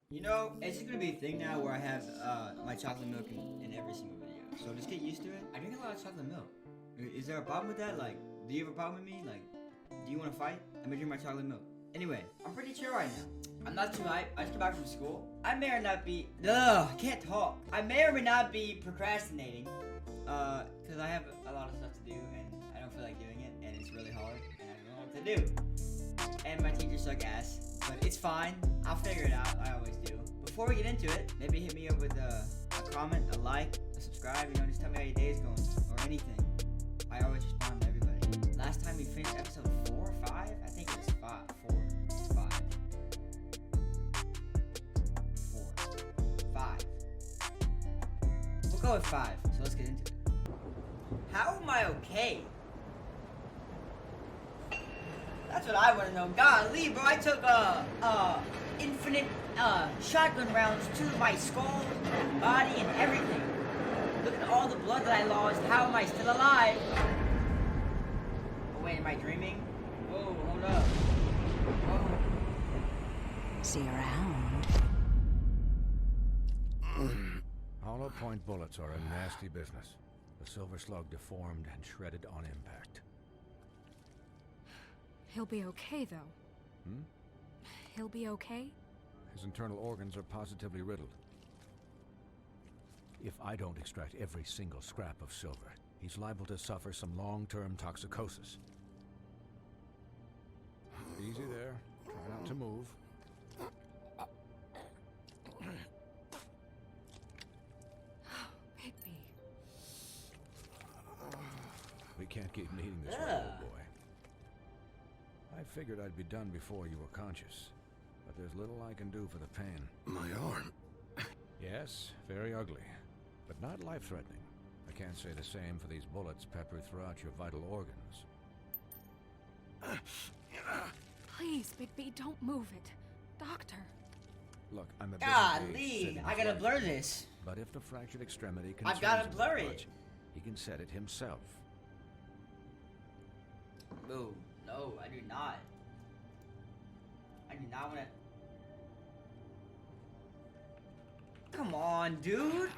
You know, it's just gonna be a thing now where I have my chocolate milk in every single video. So just get used to it. I drink a lot of chocolate milk. Is there a problem with that? Like, do you have a problem with me? Like, do you want to fight? I'm gonna drink my chocolate milk. Anyway, I'm pretty chill right now. I'm not too hyped. I just got back from school. I may or not be. Ugh, I can't talk. I may or may not be procrastinating. Cause I have a lot of stuff to do and I don't feel like doing it, and it's really hard, and I don't know what to do. And my teachers suck ass, but it's fine. I'll figure it out. I always do. Before we get into it, maybe hit me up with a comment, a like, a subscribe. You know, just tell me how your day is going or anything. I always respond to everybody. Last time we finished episode 4 or 5, I think it was 5. 5. We'll go with 5. So let's get into it. How am I okay? That's what I want to know. Golly, bro, I took infinite shotgun rounds to my skull, body, and everything. Look at all the blood that I lost. How am I still alive? Oh wait, am I dreaming? Whoa, hold up. Whoa. See you around. Hollow point bullets are a nasty business. The Silver Slug deformed and shredded on impact. He'll be okay, though. Hmm? He'll be okay? His internal organs are positively riddled. If I don't extract every single scrap of silver, he's liable to suffer some long-term toxicosis. Easy there. Try not to move. Bigby. We can't keep needing this way, old boy. I figured I'd be done before you were conscious, but there's little I can do for the pain. My arm. Yes, very ugly, but not life-threatening. I can't say the same for these bullets peppered throughout your vital organs. Please, Bigby, don't move it. Doctor. Look, I'm a bit Golly, I gotta blur this. But if the fractured extremity I've concerns gotta him blur that it. much, he can set it himself. No, no, I do not. I do not wanna. Come on, dude.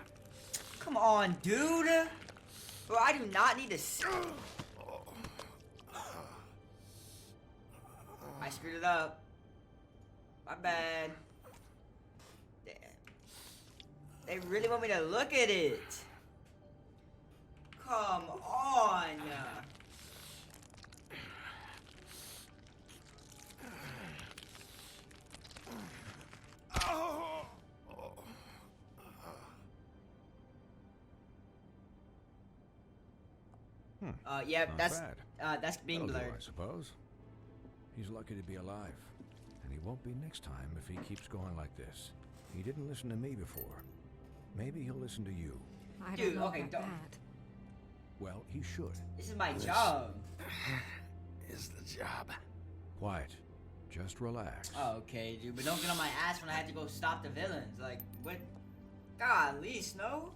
Come on, dude. Bro, I do not need to. I screwed it up. My bad. Damn. They really want me to look at it. Come on. Yeah, Not that's being That'll do, blurred. I suppose. He's lucky to be alive, and he won't be next time if he keeps going like this. He didn't listen to me before. Maybe he'll listen to you. I Dude, don't know okay, about don't. that. Well, he should. This is my job. Is the job. Quiet. Just relax. Oh, okay, dude, but don't get on my ass when I had to go stop the villains. Like, what? Golly, Snow?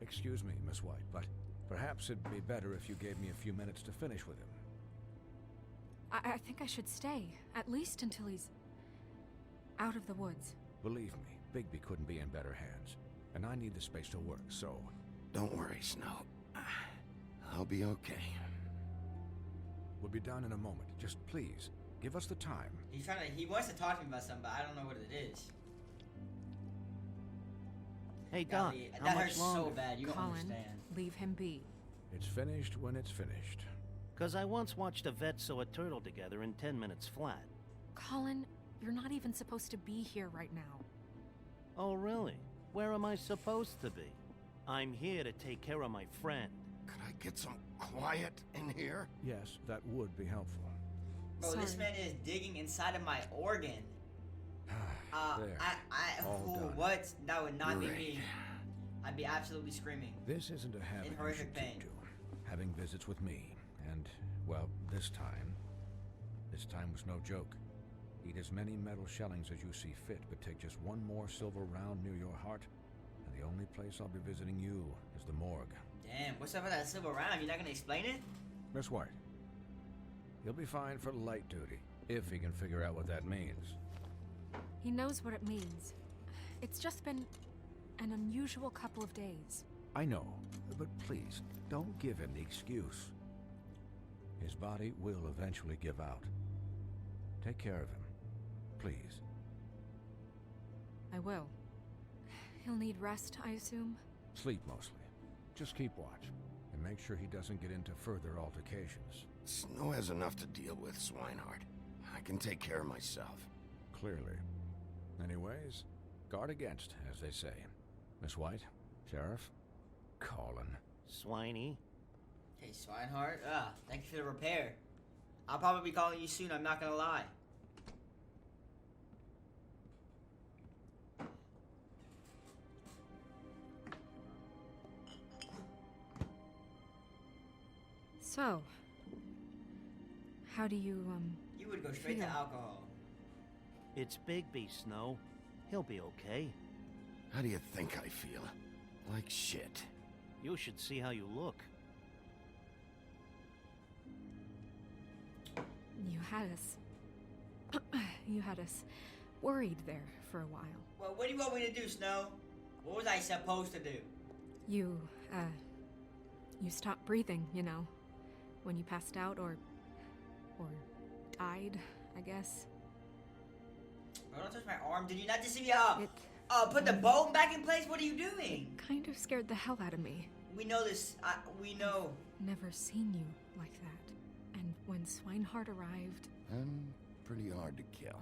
Excuse me, Miss White, but perhaps it'd be better if you gave me a few minutes to finish with him. I think I should stay, at least until he's out of the woods. Believe me, Bigby couldn't be in better hands, and I need the space to work, so... Don't worry, Snow. I'll be okay. We'll be done in a moment. Just please, give us the time. He wants to talk to me about something, but I don't know what it is. Hey, Doc, Golly, how that much hurts longer? so bad, you don't Colin, understand. leave him be. It's finished when it's finished. Because I once watched a vet sew a turtle together in 10 minutes flat. Colin, you're not even supposed to be here right now. Oh, really? Where am I supposed to be? I'm here to take care of my friend. Could I get some quiet in here? Yes, that would be helpful. Bro, this Sorry. man is digging inside of my organ. There. All Oh, done. what? That would not be Great. me. I'd be absolutely screaming. This isn't a habit In you horrific should pain. keep to. Having visits with me, and, well, this time was no joke. Eat as many metal shellings as you see fit, but take just one more silver round near your heart, and the only place I'll be visiting you is the morgue. Damn, what's up with that silver round? You're not gonna explain it? Miss White, he'll be fine for light duty, if he can figure out what that means. He knows what it means. It's just been an unusual couple of days. I know, but please, don't give him the excuse. His body will eventually give out. Take care of him, please. I will. He'll need rest, I assume? Sleep mostly. Just keep watch, and make sure he doesn't get into further altercations. Snow has enough to deal with, Swinehart. I can take care of myself. Clearly. Anyways, guard against, as they say. Miss White, Sheriff, Colin. Swiney. Hey, Swinehart. Thank you for the repair. I'll probably be calling you soon, I'm not gonna lie. So, how do you, You would go straight to feel? alcohol. It's Bigby, Snow. He'll be okay. How do you think I feel? Like shit. You should see how you look. You had us worried there for a while. Well, what do you want me to do, Snow? What was I supposed to do? You stopped breathing, you know, when you passed out or died, I guess. Bro, don't touch my arm. Did you not just see me It put the bone back in place? What are you doing? kind of scared the hell out of me. We know this. We know. Never seen you like that. And when Swinehart arrived, I'm pretty hard to kill.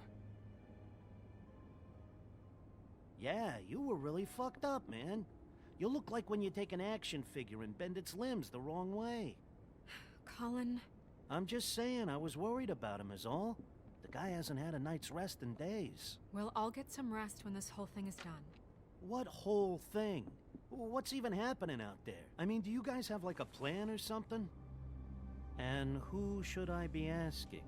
Yeah, you were really fucked up, man. You look like when you take an action figure and bend its limbs the wrong way. Colin, I'm just saying, I was worried about him is all. The guy hasn't had a night's rest in days. we'll all get some rest when this whole thing is done. What whole thing? What's even happening out there? I mean, do you guys have like a plan or something? And who should I be asking?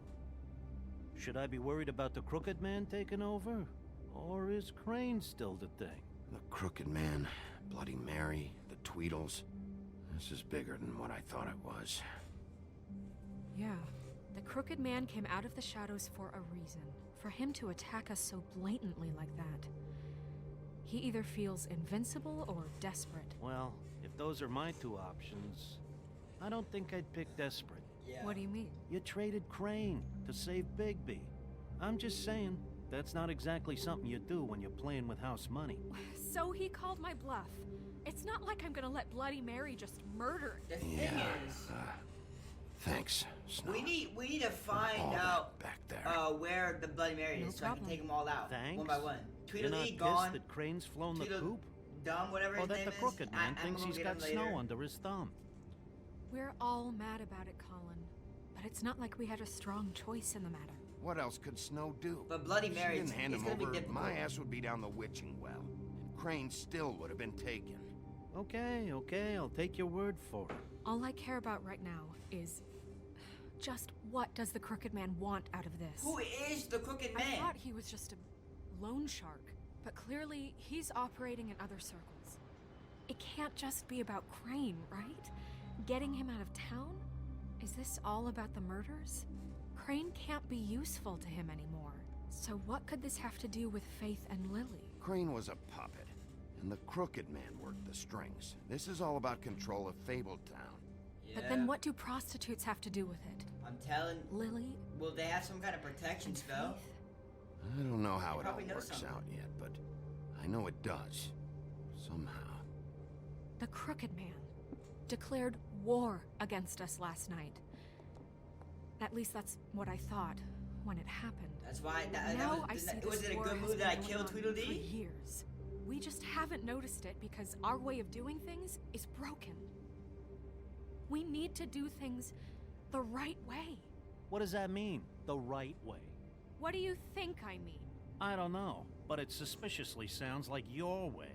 Should I be worried about the Crooked Man taking over? Or is Crane still the thing? The Crooked Man, Bloody Mary, the Tweedles. This is bigger than what I thought it was. Yeah, the Crooked Man came out of the shadows for a reason. For him to attack us so blatantly like that. He either feels invincible or desperate. Well, if those are my two options, I don't think I'd pick desperate. Yeah. What do you mean? You traded Crane to save Bigby. I'm just saying, that's not exactly something you do when you're playing with house money. So he called my bluff. It's not like I'm gonna let Bloody Mary just murder. The thing Yeah. is, Thanks, Snow. we need to All find that out back there. where the Bloody Mary No is, so I can problem. take them all out Thanks. one by one. You're not Tweedledee pissed gone. that Crane's flown the Tweedle- coop? Dumb, whatever Or his that name the is. Crooked Man I'm thinks gonna he's get got him snow later. under his thumb? We're all mad about it, Colin. But it's not like we had a strong choice in the matter. What else could Snow do? But Bloody If she Mary, didn't hand it's him gonna be over, difficult. my ass would be down the witching well. And Crane still would have been taken. Okay, I'll take your word for it. All I care about right now is just what does the Crooked Man want out of this? Who is the Crooked I Man? thought he was just a loan shark, but clearly he's operating in other circles. It can't just be about Crane, right? Getting him out of town? Is this all about the murders? Crane can't be useful to him anymore. So what could this have to do with Faith and Lily? Crane was a puppet, and the Crooked Man worked the strings. This is all about control of Fabletown. But then what do prostitutes have to do with it? I'm telling. Lily? Will they have some kind of protection And spell? Faith? I don't know how They it all probably know works something. out yet, but I know it does. Somehow. The Crooked Man declared war against us last night. At least that's what I thought when it happened. That's why. Now I see was this it a war good has move that I been killed going on for Tweedledee? years. We just haven't noticed it because our way of doing things is broken. We need to do things the right way. What does that mean, the right way? What do you think I mean? I don't know, but it suspiciously sounds like your way.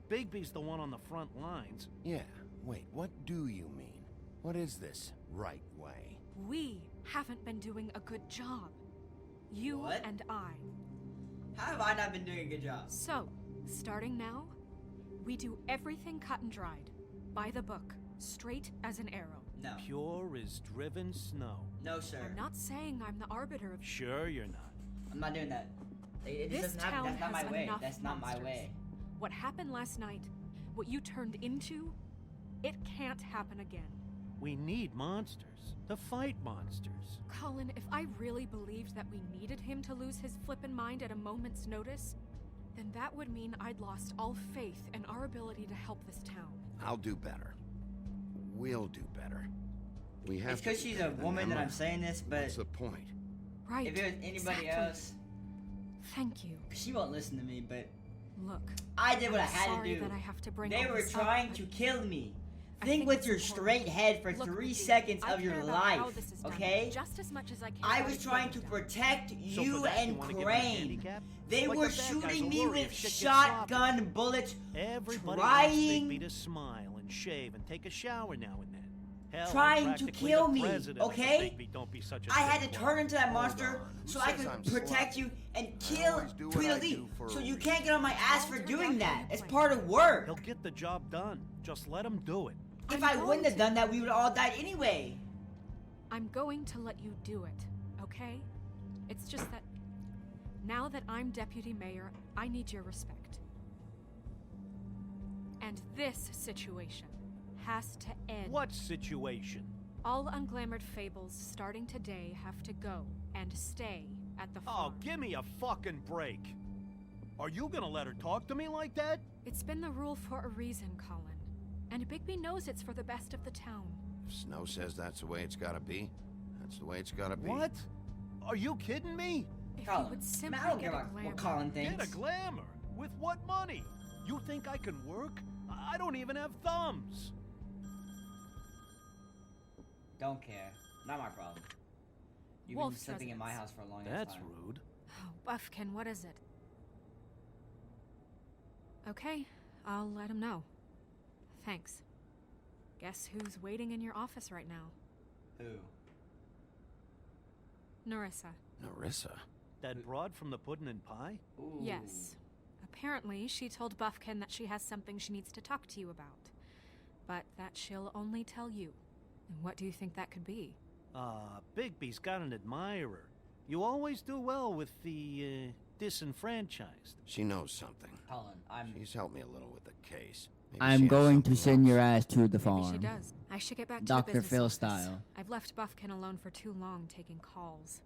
Bigby's the one on the front lines. Yeah, wait, what do you mean? What is this right way? We haven't been doing a good job. You What? and I. How have I not been doing a good job? So, starting now, we do everything cut and dried. By the book. Straight as an arrow. No. Pure as driven snow. No, sir. I'm not saying I'm the arbiter of... Sure you're not. I'm not doing that. This town that's not has my way. enough That's not my monsters. way. What happened last night, what you turned into, it can't happen again. We need monsters to fight monsters. Colin, if I really believed that we needed him to lose his flippin' mind at a moment's notice, then that would mean I'd lost all faith in our ability to help this town. I'll do better. We'll do better. We have It's to because do she's better a than woman them, that or I'm saying this, but what's the point? Right. if it was anybody exactly. else, Thank you. she won't listen to me. But Look, I did what I I'm had sorry to do. that I have to bring They all were this up, trying but to kill me. I Think think with it's your important. straight head for Look, 3 Vicky, seconds I of your care about how life, this is done okay? Just as much as I care I about was it trying being to done. protect So for you that, and you wanna give me a Crane. handicap? They Like were the bad guys shooting will me worry with if shit gets shotgun bullets, Everybody trying, wants Bigby to smile and shave and take a shower now and then. Hell, I'm trying to practically kill the me, president of the okay? Bigby Don't Be Such a I had to Dick turn into that Hold monster on. Who so I says could I'm protect slow? you and I kill always do what I Tweedledee. do for So a you reason. can't get on my ass for Turned doing out that. how you It's planned. part of work. He'll get the job done. Just let him do it. If I'm I going wouldn't have to. done that, we would have all died anyway. I'm going to let you do it, okay? It's just that now that I'm deputy mayor, I need your respect. And this situation has to end. What situation? All unglamored fables starting today have to go and stay at the Oh, farm. give me a fucking break. Are you gonna let her talk to me like that? It's been the rule for a reason, Colin. And Bigby knows it's for the best of the town. If Snow says that's the way it's gotta be, that's the way it's gotta be. What? Are you kidding me? If Colin, you would simply I don't get care a about glamour. what Colin thinks. Get a glamour? With what money? You think I can work? I don't even have thumbs. Don't care. Not my problem. You've Wolf been sleeping in my residence. house for a long That's time. rude. Oh, Buffkin, what is it? Okay, I'll let him know. Thanks. Guess who's waiting in your office right now? Who? Narissa. Narissa? That broad from the puddin' and pie? Ooh. Yes. Apparently, she told Buffkin that she has something she needs to talk to you about. But that she'll only tell you. And what do you think that could be? Bigby's got an admirer. You always do well with the, disenfranchised. She knows something. Colin, She's helped me a little with the case. Maybe she I'm has going to something send else. your ass to the Maybe farm. she does. I should get back to Dr. the business Phil office. style. I've left Buffkin alone for too long taking calls.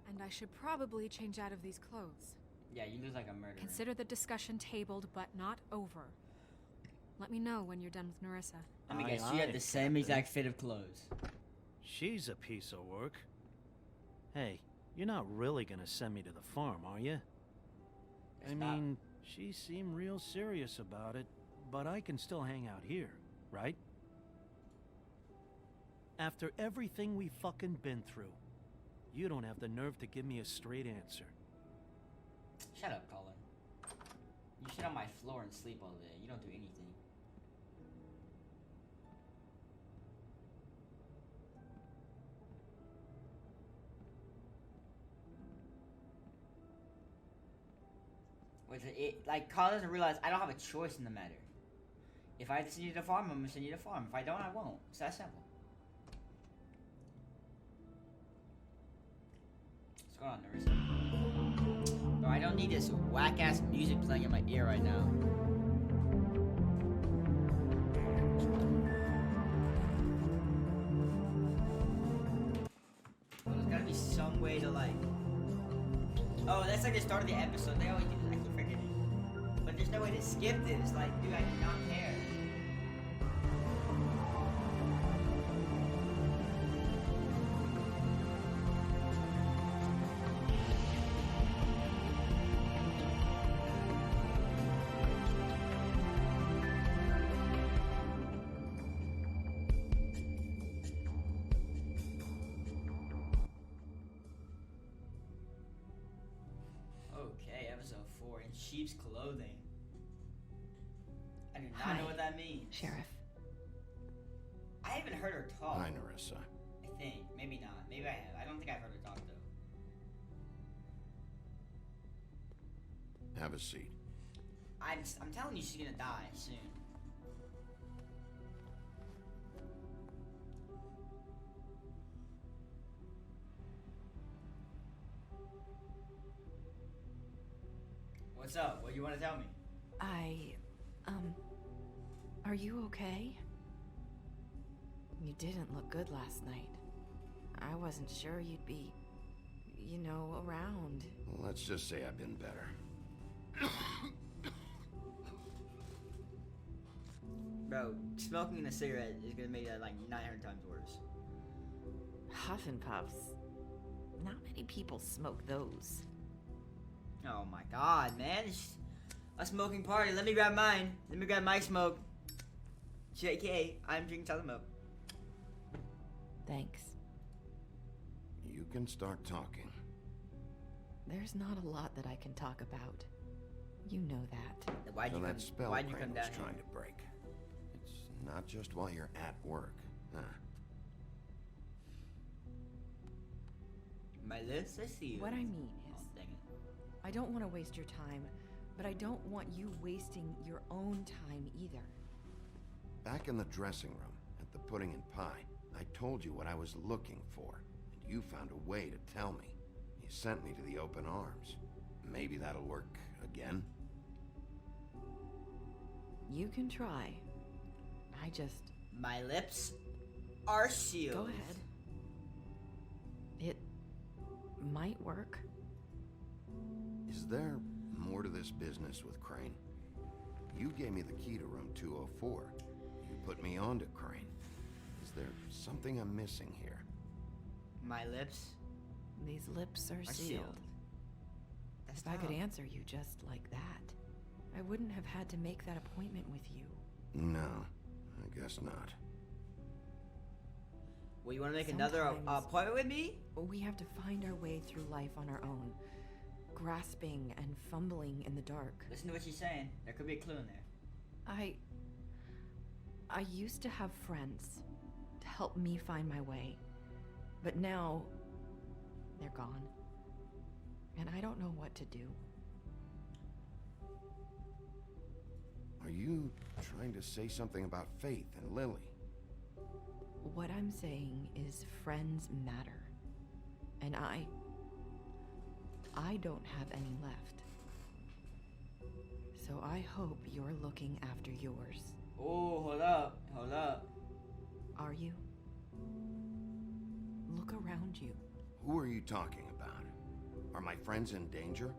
And I should probably change out of these clothes. yeah, you look like a murderer. Consider the discussion tabled, but not over. Let me know when you're done with Narissa. Let me Aye, guess, you had aye, the same Captain. exact fit of clothes. She's a piece of work. Hey, you're not really gonna send me to the farm, are you? It's I not. mean, she seemed real serious about it, but I can still hang out here, right? After everything we fucking been through, you don't have the nerve to give me a straight answer. Shut up, Colin. You sit on my floor and sleep all day. You don't do anything. Like, Colin doesn't realize I don't have a choice in the matter. If I send you to the farm, I'm gonna send you to the farm. If I don't, I won't. It's that simple. What's going on, Narissa? Bro, I don't need this whack-ass music playing in my ear right now. Well, there's gotta be some way to, like... Oh, that's like the start of the episode. They always do this. I keep forgetting. But there's no way to skip this. Like, dude, I do not care. Okay, episode 4 in sheep's clothing. I do not know what that means. Sheriff. I haven't heard her talk. Hi, Narissa. I think. Maybe not. Maybe I have. I don't think I've heard her talk, though. Have a seat. I'm telling you she's gonna die soon. What's up? What do you want to tell me? Are you okay? You didn't look good last night. I wasn't sure you'd be, you know, around. Well, let's just say I've been better. Bro, smoking a cigarette is gonna make that like 900 times worse. Huff and puffs. Not many people smoke those. Oh my god, man. It's a smoking party. Let me grab mine. Let me grab my smoke. JK, I'm drinking chocolate milk. Thanks. You can start talking. There's not a lot that I can talk about. You know that. Why'd So you that come, spell why'd you Crane come was down trying here? to break. It's not just while you're at work, huh? My lips are sealed. What I mean Oh, is, dang it. I don't want to waste your time, but I don't want you wasting your own time either. Back in the dressing room, at the pudding and pie, I told you what I was looking for, and you found a way to tell me. You sent me to the open arms. Maybe that'll work again? You can try. I just... My lips are sealed. Go ahead. It might work. Is there more to this business with Crane? You gave me the key to room 204. You put me onto Crane. Is there something I'm missing here? My lips These lips are are sealed. sealed. That's If I could tough. answer you just like that, I wouldn't have had to make that appointment with you. No, I guess not. Well, you want to make another Sometimes- appointment with me? We have to find our way through life on our own, grasping and fumbling in the dark. Listen to what she's saying. There could be a clue in there. I used to have friends to help me find my way, but now they're gone, and I don't know what to do. Are you trying to say something about Faith and Lily? What I'm saying is friends matter, and I don't have any left. So I hope you're looking after yours. Oh, hold up. Hold up. Are you? Look around you. Who are you talking about? Are my friends in danger?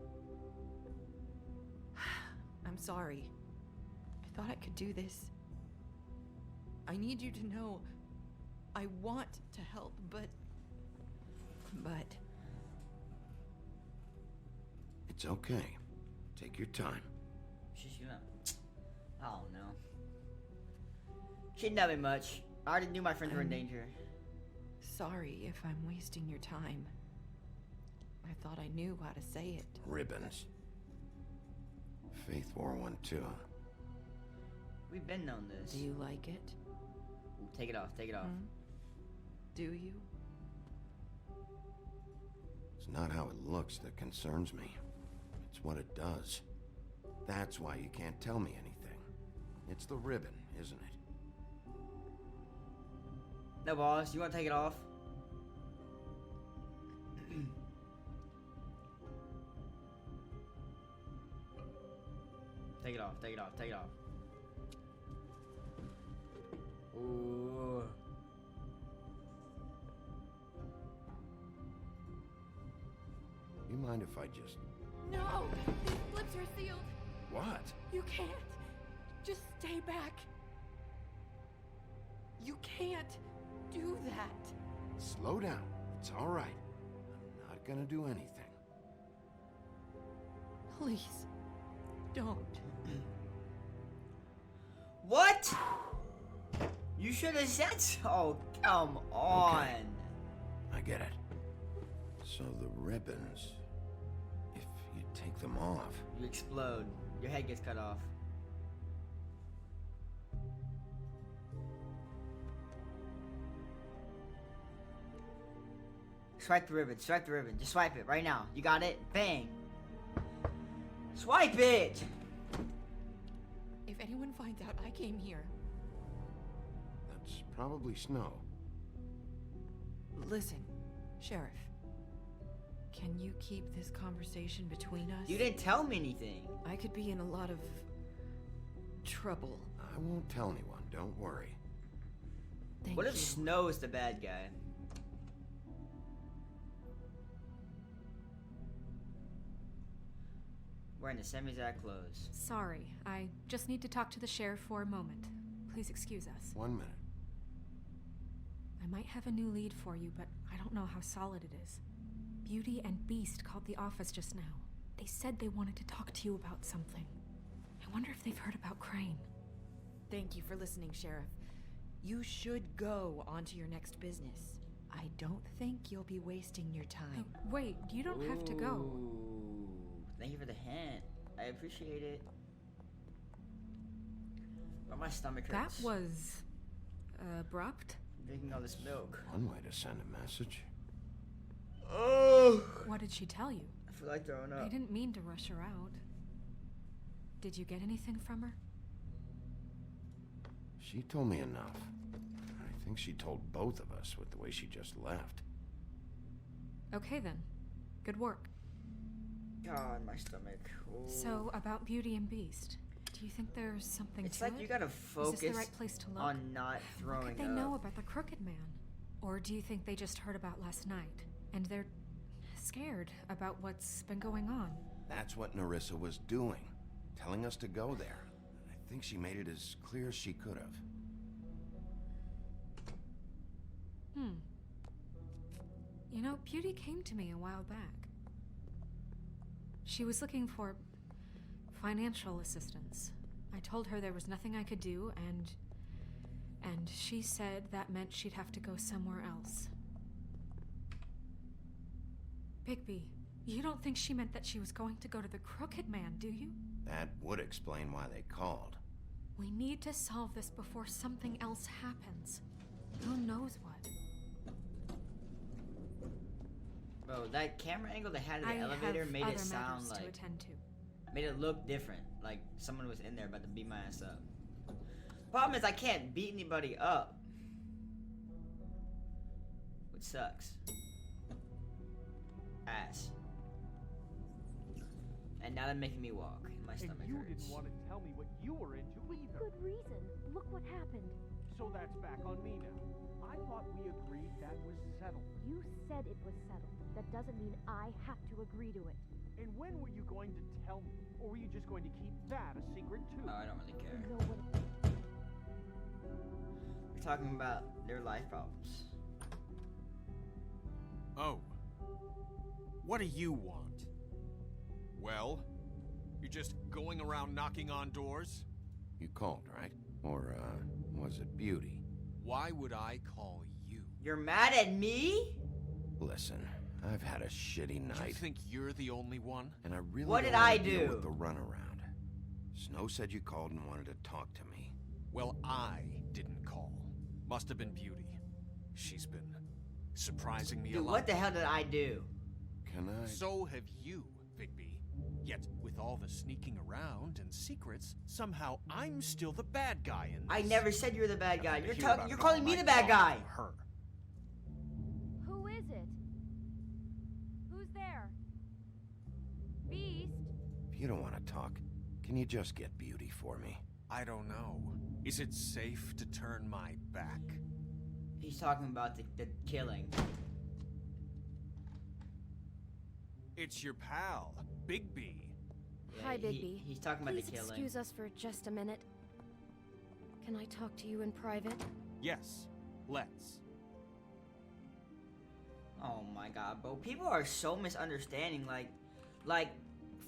I'm sorry. I thought I could do this. I need you to know I want to help, but... It's okay. Take your time. She's gonna. I don't know. She didn't tell me much. I already knew my friends were in danger. Sorry if I'm wasting your time. I thought I knew how to say it. Ribbons. Faith wore one too. We've been known this. Do you like it? Ooh, take it off. Take it off. Do you? It's not how it looks that concerns me. It's what it does. That's why you can't tell me anything. It's the ribbon, isn't it? No, boss. You want to take it off? Take it off. Take it off. Take it off. Ooh. You mind if I just... No! These lips are sealed. What? You can't. Just stay back. You can't do that. Slow down. It's all right. I'm not gonna do anything. Please, don't. What? You should have said so. Come on. I get it. So the ribbons... If you take them off... You explode. Your head gets cut off. Swipe the ribbon. Swipe the ribbon. Just swipe it right now. You got it? Bang. Swipe it! If anyone finds out I came here, That's probably Snow. listen, Sheriff. Can you keep this conversation between us? You didn't tell me anything. I could be in a lot of trouble. I won't tell anyone, don't worry. Thank What if you. Snow is the bad guy? Wearing the same exact clothes. Sorry, I just need to talk to the sheriff for a moment. Please excuse us. 1 minute. I might have a new lead for you, but I don't know how solid it is. Beauty and Beast called the office just now. They said they wanted to talk to you about something. I wonder if they've heard about Crane. Thank you for listening, Sheriff. You should go on to your next business. I don't think you'll be wasting your time. Wait, you don't have to go. Ooh, thank you for the hint. I appreciate it. But my stomach That hurts. was abrupt. Drinking all this milk. One way to send a message. Oh, What did she tell you? I feel like throwing up. I didn't mean to rush her out. Did you get anything from her? She told me enough. I think she told both of us with the way she just left. Okay then. Good work. God, my stomach. Ooh. So, about Beauty and Beast, do you think there's something It's to like it? you gotta Is focus this the right place to look? on not What throwing could they up. know about the Crooked Man? Or do you think they just heard about last night, and they're scared about what's been going on? That's what Nerissa was doing. Telling us to go there. I think she made it as clear as she could have. You know, Beauty came to me a while back. She was looking for financial assistance. I told her there was nothing I could do, and she said that meant she'd have to go somewhere else. Bigby, you don't think she meant that she was going to go to the Crooked Man, do you? That would explain why they called. We need to solve this before something else happens. Who knows what? Bro, that camera angle they had in I the elevator have made other it sound matters like to attend to. made it look different, like someone was in there about to beat my ass up. Problem is I can't beat anybody up, which sucks. Ass. And now they're making me walk, and my stomach And you hurts. didn't want to tell me what you were into either. Good reason. Look what happened. So that's back on me now. I thought we agreed that was settled. You said it was settled. That doesn't mean I have to agree to it. And when were you going to tell me? Or were you just going to keep that a secret too? Oh, I don't really care. You know what? We're talking about their life problems. Oh. What do you want? Well? You're just going around knocking on doors? You called, right? Or, was it Beauty? Why would I call you? You're mad at me? Listen, I've had a shitty You night, think you're the only one? and I really What don't did wanna I deal do? with the runaround. Snow said you called and wanted to talk to me. Well, I didn't call. Must have been Beauty. She's been surprising me a Dude, lot. what the hell did I do? Can I? So have you, Bigby. Yet, with all the sneaking around and secrets, somehow I'm still the bad guy in this. I never said you were the bad guy. To You're hear about you're it calling all, me I the bad call guy. Her. Who is it? Who's there? Beast? If you don't want to talk, can you just get Beauty for me? I don't know. Is it safe to turn my back? He's talking about the killing. It's your pal, Bigby. Yeah, Hi, he- Bigby. He's talking about Please the killing. excuse us for just a minute. Can I talk to you in private? Yes, let's. Oh my god, bro. People are so misunderstanding. Like,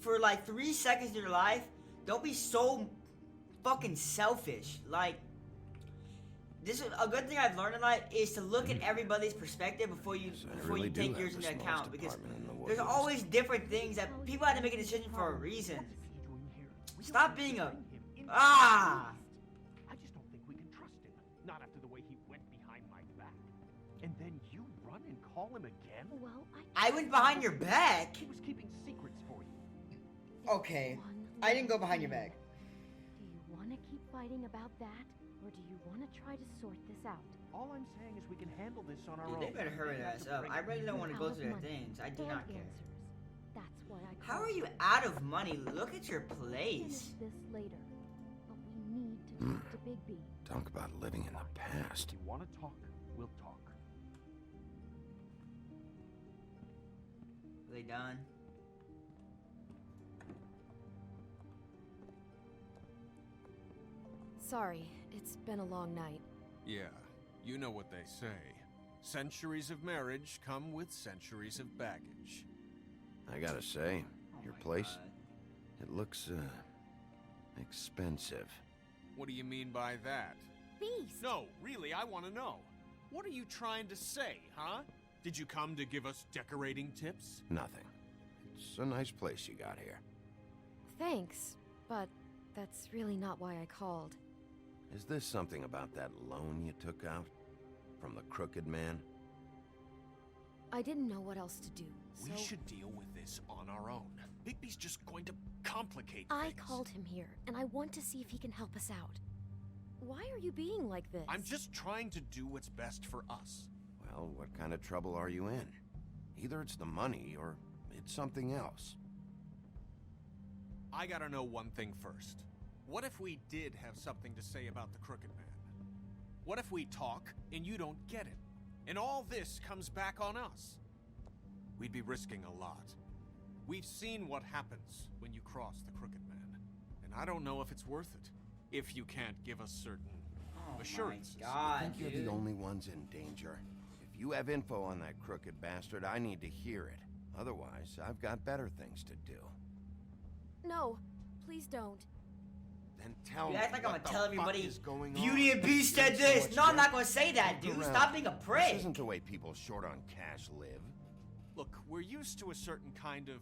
for like 3 seconds of your life, don't be so fucking selfish. Like, this is a good thing I've learned in life is to look at everybody's perspective before you So I before really you do take have yours the into smallest account because apartment in the there's woods. always different things that people have to make a decision for a reason. What is he doing here? We don't Stop have to being a bring him into ah. I just don't think we can trust him. Not after the way he went behind my back. And then you run and call him again? Well, I went behind your back. He was keeping secrets for you. Okay, I didn't go behind your back. Do you want to keep fighting about that? Or Or do you want to try to sort this out? All I'm saying is we can handle this on our Dude, own. they better hurry their ass up. I really don't want to go through their things. I do And not care. answers. That's why I How called are you out of money? Look at your place. Finish this later. But we need to talk to Bigby. Talk about living in the past. If you want to talk, we'll talk. Are they done? Sorry, it's been a long night. Yeah, you know what they say. Centuries of marriage come with centuries of baggage. I gotta say, Oh your my place, God. it looks, expensive. What do you mean by that? Beast! No, really, I want to know. What are you trying to say, huh? Did you come to give us decorating tips? Nothing. It's a nice place you got here. Thanks, but that's really not why I called. Is this something about that loan you took out? From the Crooked Man? I didn't know what else to do, so We should deal with this on our own. Bigby's just going to complicate I things. called him here, and I want to see if he can help us out. Why are you being like this? I'm just trying to do what's best for us. Well, what kind of trouble are you in? Either it's the money, or it's something else. I gotta know one thing first. What if we did have something to say about the Crooked Man? What if we talk and you don't get it? And all this comes back on us? We'd be risking a lot. We've seen what happens when you cross the Crooked Man. And I don't know if it's worth it. If you can't give us certain Oh assurances. my I God, think you're dude. the only ones in danger. If you have info on that crooked bastard, I need to hear it. Otherwise, I've got better things to do. No, please don't. Then tell You me act like I'm what gonna the tell fuck everybody is going Beauty on. and Beast You said have so this. much No, I'm debt. not gonna say that, Look dude. around. Stop being a prick. This isn't the way people short on cash live. Look, we're used to a certain kind of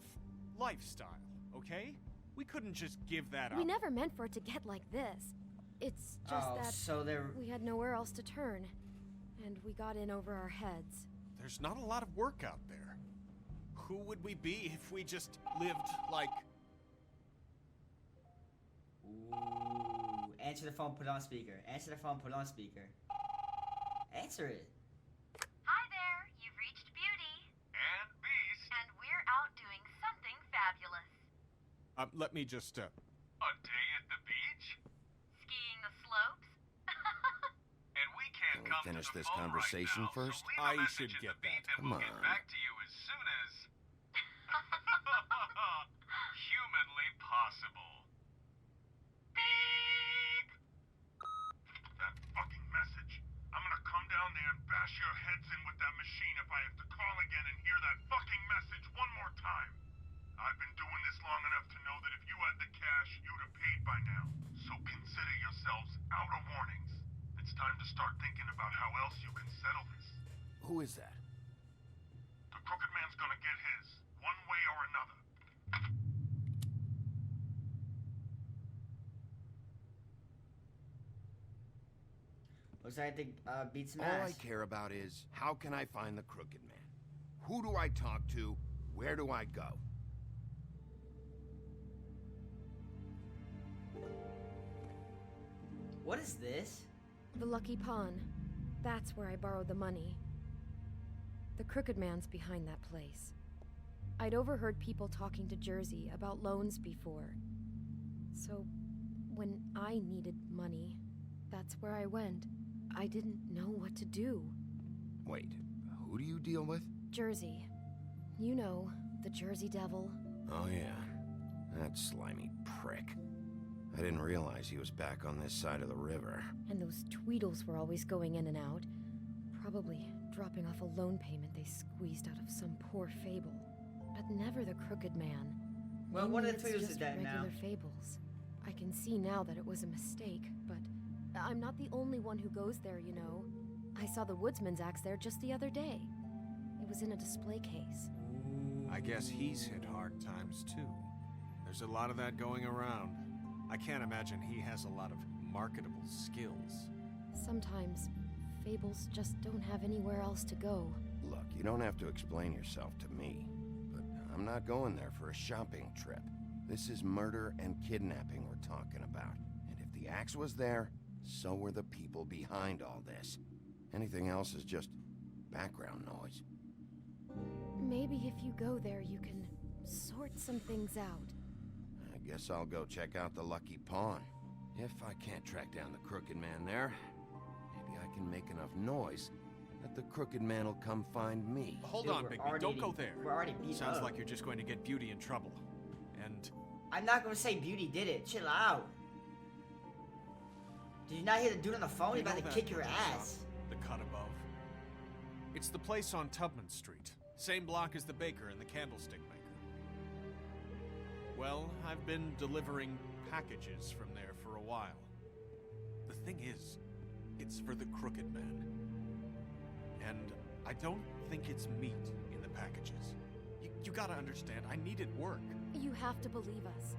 lifestyle, okay? We couldn't just give that up. We never meant for it to get like this. It's just Oh, that so they're... we had nowhere else to turn, and we got in over our heads. There's not a lot of work out there. Who would we be if we just lived like... Ooh. Answer the phone, put it on speaker. Answer the phone, put it on speaker. Answer it. Hi there, you've reached Beauty. And Beast. And we're out doing something fabulous. Let me just, A day at the beach? Skiing the slopes? And we can't Can we come finish to the this phone conversation right now, first? So leave I a message should at get the beep that. and we'll Come get on. back to you as soon as... humanly possible. Beep! That fucking message. I'm gonna come down there and bash your heads in with that machine if I have to call again and hear that fucking message one more time. I've been doing this long enough to know that if you had the cash, you'd have paid by now. So consider yourselves out of warnings. It's time to start thinking about how else you can settle this. Who is that? The Crooked Man's gonna get his, one way or another. Looks like the beats All I smash. care about is, how can I find the Crooked Man? Who do I talk to? Where do I go? What is this? The Lucky Pawn. That's where I borrowed the money. The Crooked Man's behind that place. I'd overheard people talking to Jersey about loans before. So, when I needed money, that's where I went. I didn't know what to do. Wait, who do you deal with? Jersey. You know, the Jersey Devil. Oh yeah, that slimy prick. I didn't realize he was back on this side of the river. And those Tweedles were always going in and out. Probably dropping off a loan payment they squeezed out of some poor fable. But never the Crooked Man. Well, Maybe one of the it's Tweedles just is dead regular now. fables. I can see now that it was a mistake, but I'm not the only one who goes there, you know. I saw the Woodsman's axe there just the other day. It was in a display case. I guess he's hit hard times too. There's a lot of that going around. I can't imagine he has a lot of marketable skills. Sometimes, fables just don't have anywhere else to go. Look, you don't have to explain yourself to me, but I'm not going there for a shopping trip. This is murder and kidnapping we're talking about. And if the axe was there, So were the people behind all this. Anything else is just background noise. Maybe if you go there, you can sort some things out. I guess I'll go check out the Lucky Pawn. If I can't track down the Crooked Man there, maybe I can make enough noise that the Crooked Man will come find me. Hold Dude, on, we're Bigby. already- Don't go there. We're already beat Sounds up. like you're just going to get Beauty in trouble. And I'm not gonna say Beauty did it. Chill out. Did you not hear the dude on the phone? He's you know about to that kick your butcher ass. shop, the cut above. It's the place on Tubman Street. Same block as the baker and the candlestick maker. Well, I've been delivering packages from there for a while. The thing is, it's for the Crooked Man. And I don't think it's meat in the packages. You gotta understand, I needed work. You have to believe us.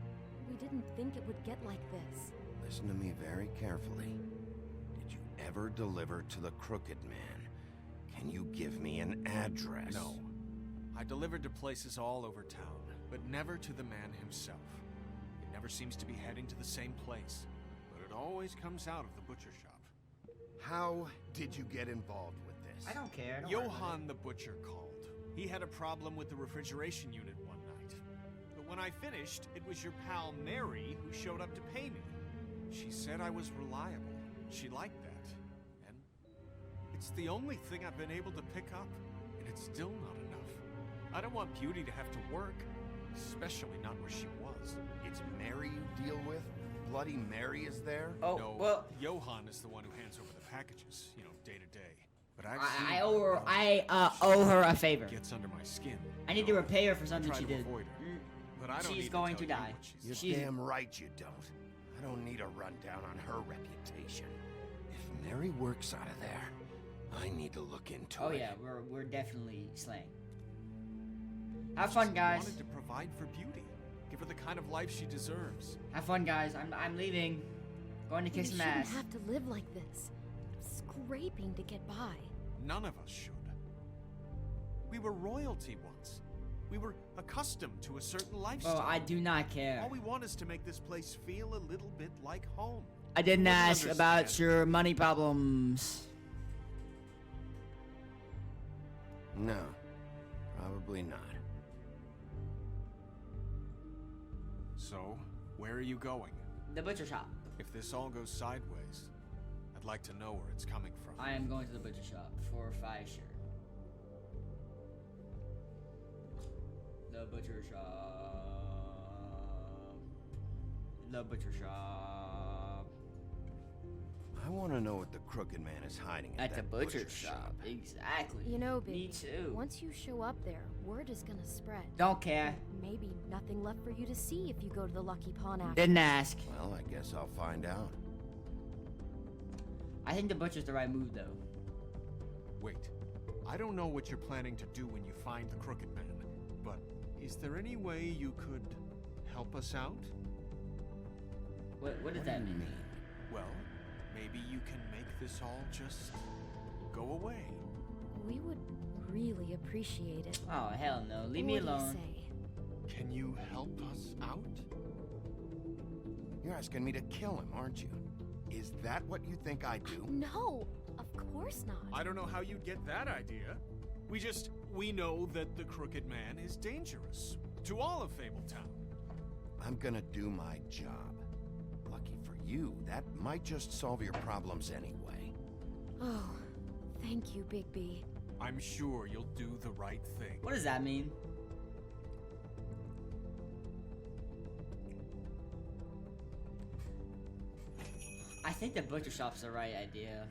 We didn't think it would get like this. Listen to me very carefully. Did you ever deliver to the Crooked Man? Can you give me an address? No. I delivered to places all over town, but never to the man himself. It never seems to be heading to the same place, but it always comes out of the butcher shop. How did you get involved with this? I don't care. Don't worry about Johann the butcher called. He had a problem with the refrigeration unit one night. But when I finished, it was your pal Mary who showed up to pay me. She said I was reliable. She liked that. And it's the only thing I've been able to pick up, and it's still not enough. I don't want Beauty to have to work, especially not where she was. It's Mary you deal with? Bloody Mary is there? Oh, No, well, Johann is the one who hands over the packages, day to day. But I've I seen owe her. how I owe her a favor. gets under my skin. I need to repay her for something try she to did. avoid her. But I don't She's need going to, to tell you die. what she's You're She's- damn right you don't. I don't need a rundown on her reputation. If Mary works out of there, I need to look into Oh it. yeah, we're definitely slaying. Have fun, guys. Wanted to provide for Beauty, give her the kind of life she deserves. Have fun, guys. I'm leaving. Going to kick You some shouldn't ass. have to live like this. Scraping to get by. None of us should. We were royalty once. We were accustomed to a certain lifestyle. Well, I do not care. All we want is to make this place feel a little bit like home. I didn't You wouldn't ask about understand. your money problems. No, probably not. So, where are you going? The butcher shop. If this all goes sideways, I'd like to know where it's coming from. I am going to the butcher shop for Fisher. The butcher shop. The butcher shop. I want to know what the Crooked Man is hiding At the that butcher shop. Exactly. You know, Me Bigby, too. once you show up there, word is gonna spread. Don't care. Maybe nothing left for you to see if you go to the Lucky Pawn after. Didn't ask. Well, I guess I'll find out. I think the butcher's the right move though. Wait, I don't know what you're planning to do when you find the Crooked Man, but is there any way you could help us out? What does that mean? Well, maybe you can make this all just go away. We would really appreciate it. Oh hell no. Leave me What do you alone. say? Can you help us out? You're asking me to kill him, aren't you? Is that what you think I do? No, of course not. I don't know how you'd get that idea. We know that the Crooked Man is dangerous to all of Fabletown. I'm gonna do my job. Lucky for you, that might just solve your problems anyway. Oh, thank you, Bigby. I'm sure you'll do the right thing. What does that mean? I think the butcher shop's the right idea.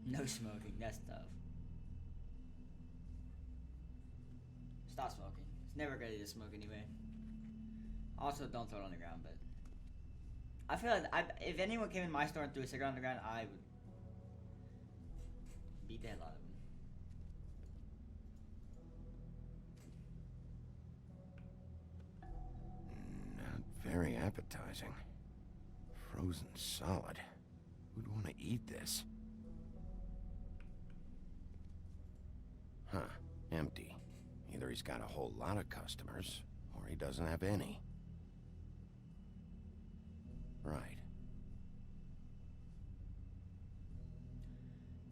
No smoking, that's tough. Stop smoking. It's never good to smoke anyway. Also, don't throw it on the ground, but... I feel like if anyone came in my store and threw a cigarette on the ground, I would beat the hell out of them. Not very appetizing. Frozen solid. Who'd want to eat this? Huh, empty. Either he's got a whole lot of customers, or he doesn't have any. Right.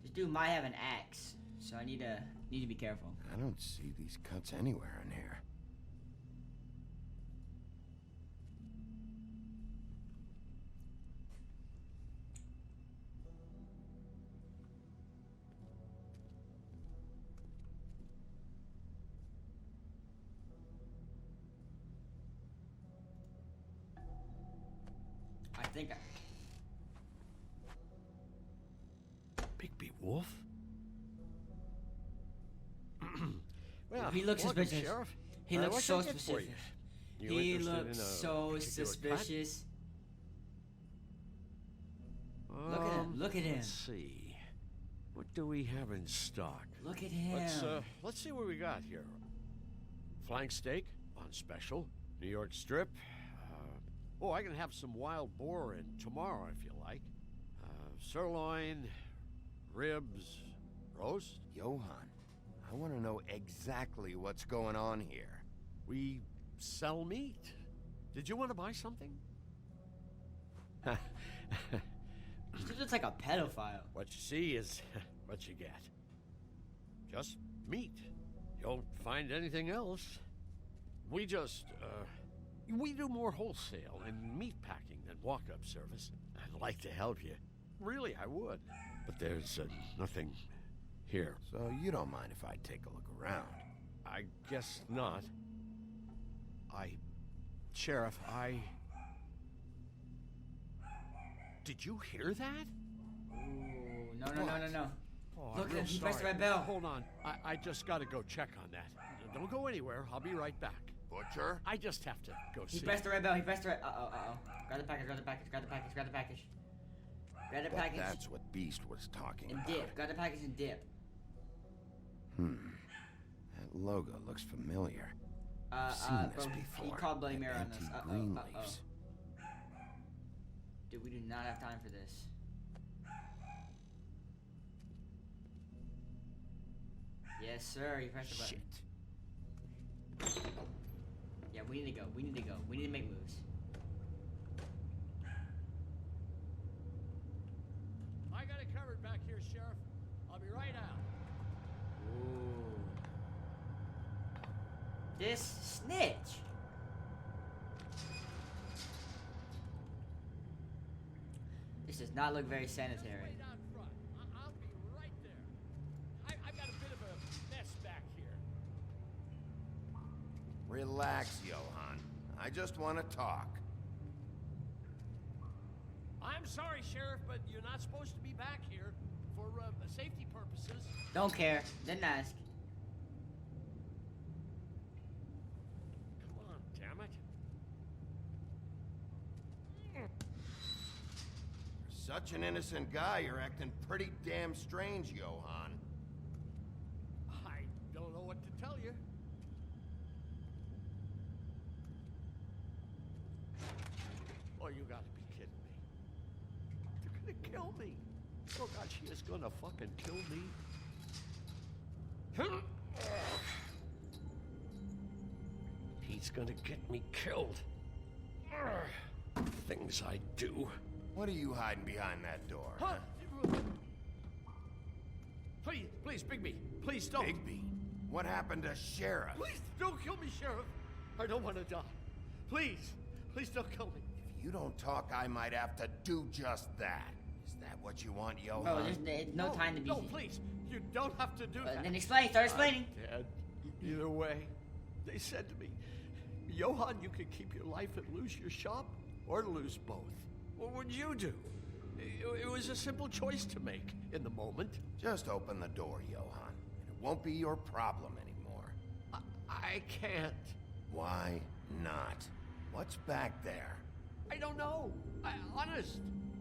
This dude might have an axe, so I need to be careful. I don't see these cuts anywhere in here. I think Bigby Wolf? Well, he looks welcome, suspicious. Sheriff. He What looks can I so get for you? suspicious. You He interested looks in a so particular suspicious. cut? Look at him. Look at him. Let's see. What do we have in stock? Look at him. Let's see what we got here. Flank steak on special. New York strip. Oh, I can have some wild boar in tomorrow if you like. Sirloin, ribs, roast. Johann, I want to know exactly what's going on here. We sell meat. Did you want to buy something? He looks like a pedophile. What you see is what you get. Just meat. You don't find anything else. We just, we do more wholesale and meat packing than walk-up service. I'd like to help you. Really, I would. But there's nothing here. So you don't mind if I take a look around? I guess not. Sheriff, Did you hear that? Ooh, no. Oh, Look I'm real he pressed the sorry. red bell. Hold on. I just gotta go check on that. Don't go anywhere. I'll be right back. Butcher? I just have to go see. He pressed the red bell. He pressed the red. Uh-oh. Grab the package. Grab the package. Grab the package. Grab the package. Grab the package. That's what Beast was talking And about. dip. Grab the package and dip. That logo looks familiar. I've seen this bro, before. he called Bloody Mary on this. Antique green leaves. Dude, we do not have time for this. Yes, sir. You pressed the button. Shit. Yeah, we need to go. We need to make moves. I got it covered back here, Sheriff. I'll be right out. Ooh. This snitch. This does not look very sanitary. Right out front. I'll be right there. I've got a bit of a mess back here. Relax, Johann. I just want to talk. I'm sorry, Sheriff, but you're not supposed to be back here for safety purposes. Don't care. Didn't ask. Come on, damn it. You're such an innocent guy, you're acting pretty damn strange, Johann. I don't know what to tell you. Oh, you gotta be kidding me. They're gonna kill me. Oh God, she is gonna fucking kill me. He's gonna get me killed. Things I do. What are you hiding behind that door? Huh? Please, Bigby. Please don't. Bigby? What happened to Sheriff? Please don't kill me, Sheriff. I don't want to die. Please don't kill me. If you don't talk, I might have to do just that. Is that what you want, Johann? Bro, there's no time to be. No, please. You don't have to do that. Then explain. Start explaining. Dad, either way, they said to me, Johann, you could keep your life and lose your shop, or lose both. What would you do? It was a simple choice to make in the moment. Just open the door, Johann. It won't be your problem anymore. I can't. Why not? What's back there? I don't know. Honest.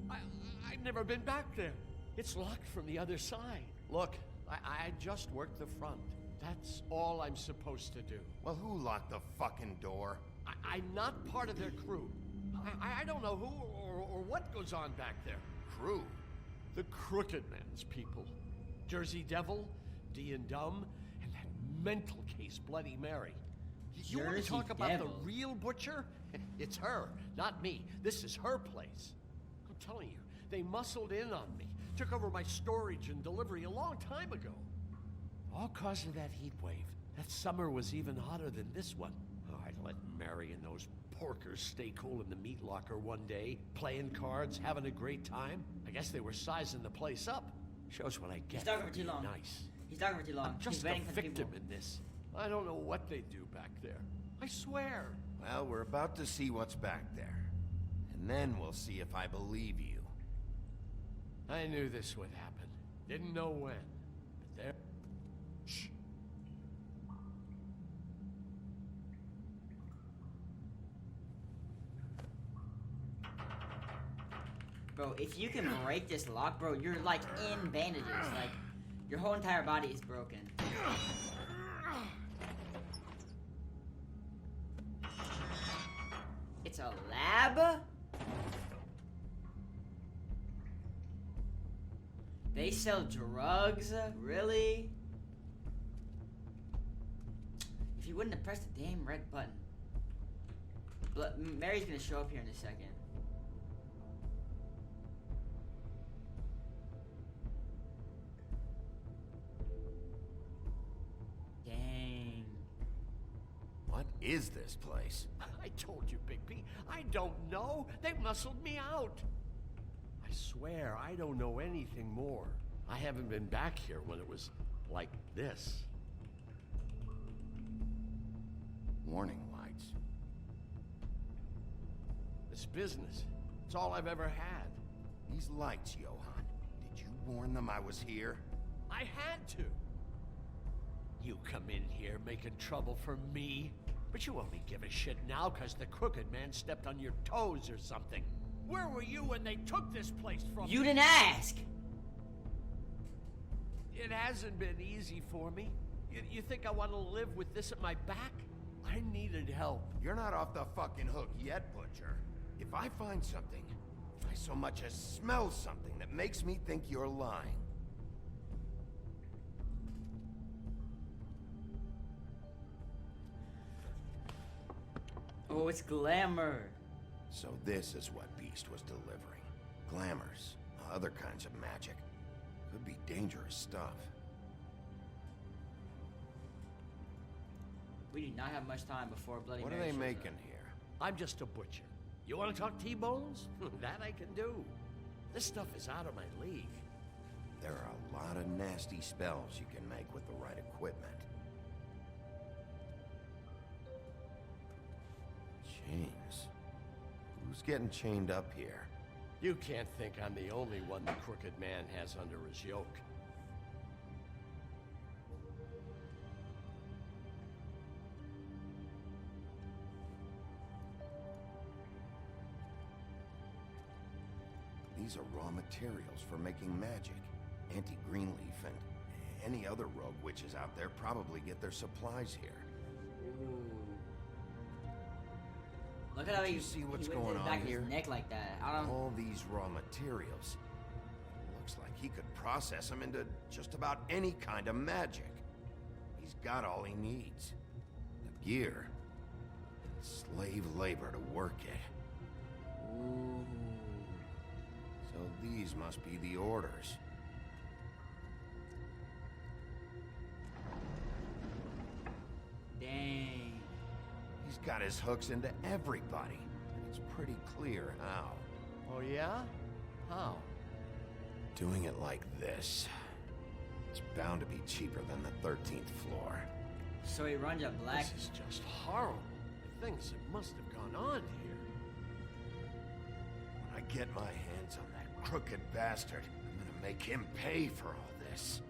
I've never been back there. It's locked from the other side. Look, I just worked the front. That's all I'm supposed to do. Well, who locked the fucking door? I'm not part of their crew. I don't know who or what goes on back there. Crew? The Crooked Man's people. Jersey Devil, D and Dumb, and that mental case Bloody Mary. You want to Jersey talk about Devil. the real butcher? It's her, not me. This is her place. I'm telling you, they muscled in on me, took over my storage and delivery a long time ago. All cause of that heat wave. That summer was even hotter than this one. Oh, I let Mary and those porkers stay cool in the meat locker one day, playing cards, having a great time. I guess they were sizing the place up. Shows what I get. He's talking for for too being long. Nice. He's talking for too long. I'm just He's a waiting for the victim people. in this. I don't know what they do back there. I swear. Well, we're about to see what's back there. And then we'll see if I believe you. I knew this would happen. Didn't know when. But there... Shh. Bro, if you can break this lock, bro, you're like in bandages. Like, your whole entire body is broken. It's a lab? They sell drugs? Really? If you wouldn't have pressed the damn red button. Mary's gonna show up here in a second. Dang. What is this place? I told you, Bigby. I don't know. They muscled me out. I swear, I don't know anything more. I haven't been back here when it was like this. Warning lights. This business, it's all I've ever had. These lights, Johan. Did you warn them I was here? I had to. You come in here making trouble for me, but you only give a shit now because the Crooked Man stepped on your toes or something. Where were you when they took this place from You me? didn't ask! It hasn't been easy for me. You think I want to live with this at my back? I needed help. You're not off the fucking hook yet, Butcher. If I find something, if I so much as smell something that makes me think you're lying, Oh, it's glamour. so this is what Beast was delivering. Glamours, other kinds of magic. Could be dangerous stuff. We do not have much time before Bloody What are Mary they shows making up. here? I'm just a butcher. You want to talk T-bones? That I can do. This stuff is out of my league. There are a lot of nasty spells you can make with the right equipment. Chains. Who's getting chained up here? You can't think I'm the only one the Crooked Man has under his yoke. These are raw materials for making magic. Auntie Greenleaf and any other rogue witches out there probably get their supplies here. Look at how Can't he you see what's he went going to the on back here? of his neck like that. I don't. All these raw materials. Looks like he could process them into just about any kind of magic. He's got all he needs. The gear. Slave labor to work it. Ooh. So these must be the orders. Dang. He's got his hooks into everybody. And it's pretty clear how. Oh yeah? How? Doing it like this. It's bound to be cheaper than the 13th floor. So he runs a black. This is just horrible. The things that must have gone on here. When I get my hands on that crooked bastard, I'm gonna make him pay for all this.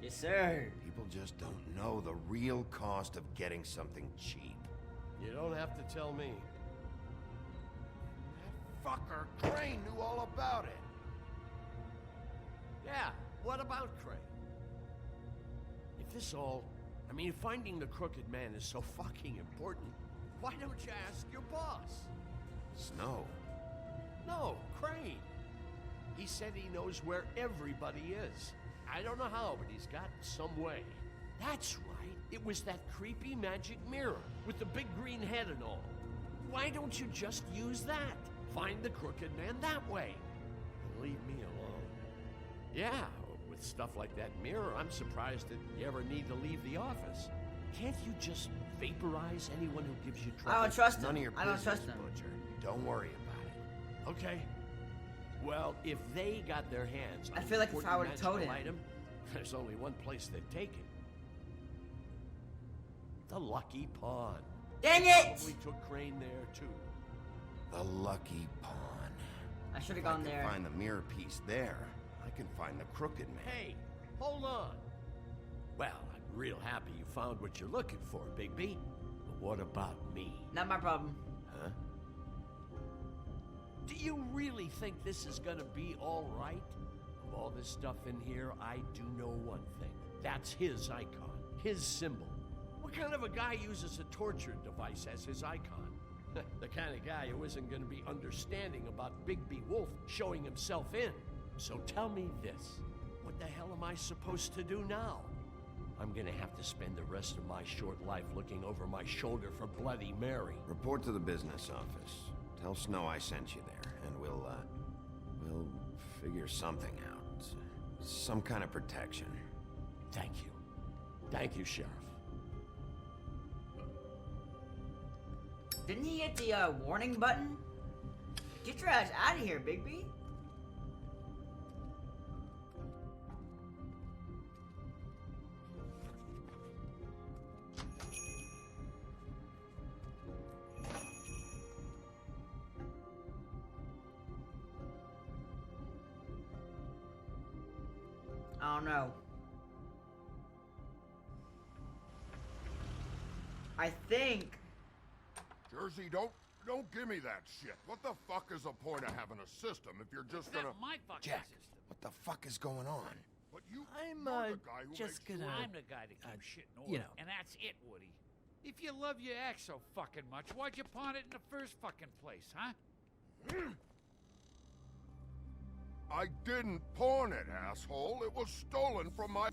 Yes, sir. People just don't know the real cost of getting something cheap. You don't have to tell me. That fucker Crane knew all about it. Yeah, what about Crane? If this all... I mean, finding the Crooked Man is so fucking important, why don't you ask your boss? Snow. No, Crane. He said he knows where everybody is. I don't know how, but he's got some way. That's right. It was that creepy magic mirror with the big green head and all. Why don't you just use that? Find the Crooked Man that way. And leave me alone. Yeah, with stuff like that mirror, I'm surprised that you ever need to leave the office. Can't you just vaporize anyone who gives you trouble? I don't trust him. None of your I don't business, trust him. Butcher. Don't worry about it. Okay. Well, if they got their hands on I feel like if I an would've told magical him. item, there's only one place they'd take it. The Lucky Pawn. Dang it! Probably took Crane there, too. The Lucky Pawn. I should have If gone I can there. find the mirror piece there, I can find the Crooked Man. Hey, hold on. Well, I'm real happy you found what you're looking for, Bigby. But what about me? Not my problem. Huh? Do you really think this is gonna be all right? Of all this stuff in here, I do know one thing. That's his icon, his symbol. What kind of a guy uses a torture device as his icon? The kind of guy who isn't gonna be understanding about Bigby Wolf showing himself in. So tell me this. What the hell am I supposed to do now? I'm gonna have to spend the rest of my short life looking over my shoulder for Bloody Mary. Report to the business office. Tell Snow I sent you there, and we'll figure something out. Some kind of protection. Thank you. Thank you, Sheriff. Didn't he hit the warning button? Get your ass out of here, Bigby. I don't know. I think. Jersey, don't give me that shit. What the fuck is the point of having a system if you're just gonna... my fucking Jack, system. what the fuck is going on? But you, I'm you're the guy who just makes gonna. sure- I'm the guy that keeps shit in order, you know. and that's it, Woody. If you love your ex so fucking much, why'd you pawn it in the first fucking place, huh? I didn't pawn it, asshole. It was stolen from my...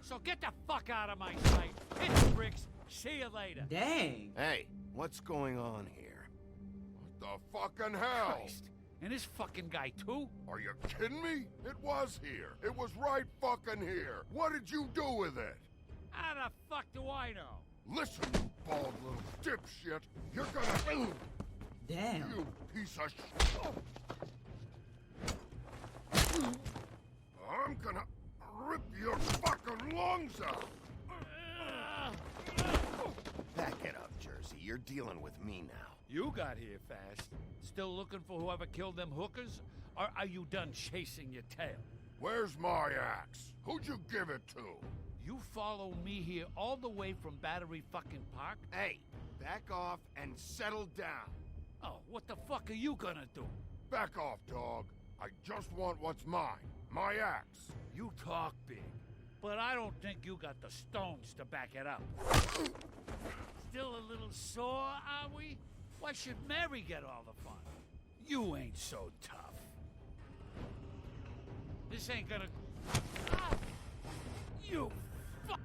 So get the fuck out of my sight. Hit the bricks. See you later. Dang. Hey, what's going on here? What the fucking hell? Christ. And this fucking guy, too? Are you kidding me? It was here. It was right fucking here. What did you do with it? How the fuck do I know? Listen, you bald little dipshit. You're gonna... Damn. You piece of shit. I'm gonna rip your fucking lungs out. Back it up, Jersey. You're dealing with me now. You got here fast. Still looking for whoever killed them hookers? Or are you done chasing your tail? Where's my axe? Who'd you give it to? You follow me here all the way from Battery fucking Park? Hey, back off and settle down. Oh, what the fuck are you gonna do? Back off, dog. I just want what's mine. My axe. You talk big, but I don't think you got the stones to back it up. Still a little sore, are we? Why should Mary get all the fun? You ain't so tough. This ain't gonna... Ah! You fuck...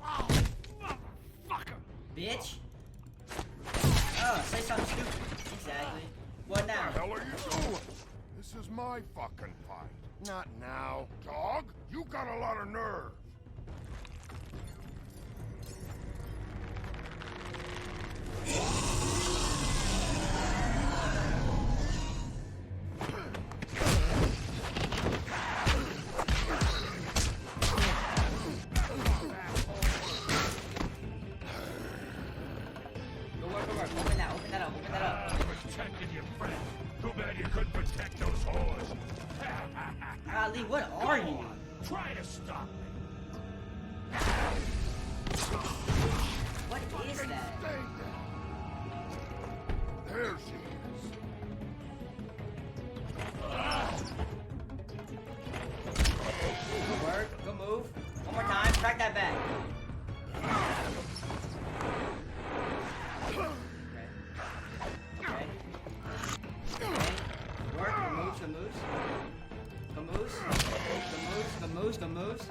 Oh, motherfucker! Bitch. Oh, say something stupid. Exactly. What now? What the hell are you doing? This is my fucking fight. Not now, dog. You got a lot of nerve. Open that up. Protecting your friend. Too bad you couldn't protect those whores. Ali, what are you? Try to stop me. What is that? Stay there. There she is. Good work. Good move. One more time. Crack that back. Okay. Work. Good moves. Good moves. Good moves. Good moves. Good moves. Good moves.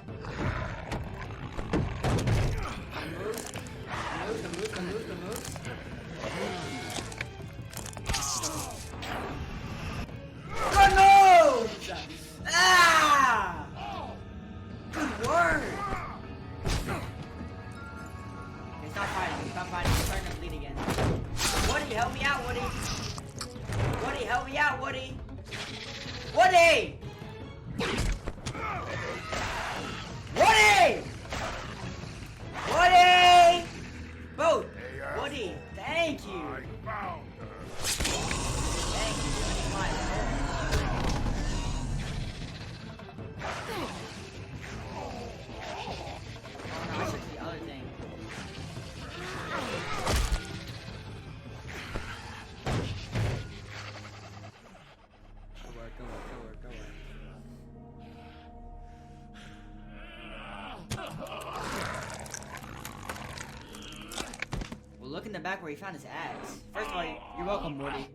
Ah! Good word! Okay, stop fighting. Stop fighting. You're starting to bleed again. Woody, help me out, Woody! Woody, help me out, Woody! Woody! Woody! Woody! Boat! Woody, thank you! Thank you for being my home. Oh no, I took the other thing. Go work, go work, go work, go work. Well, look in the back where he found his axe. First of all, you're welcome, Woody.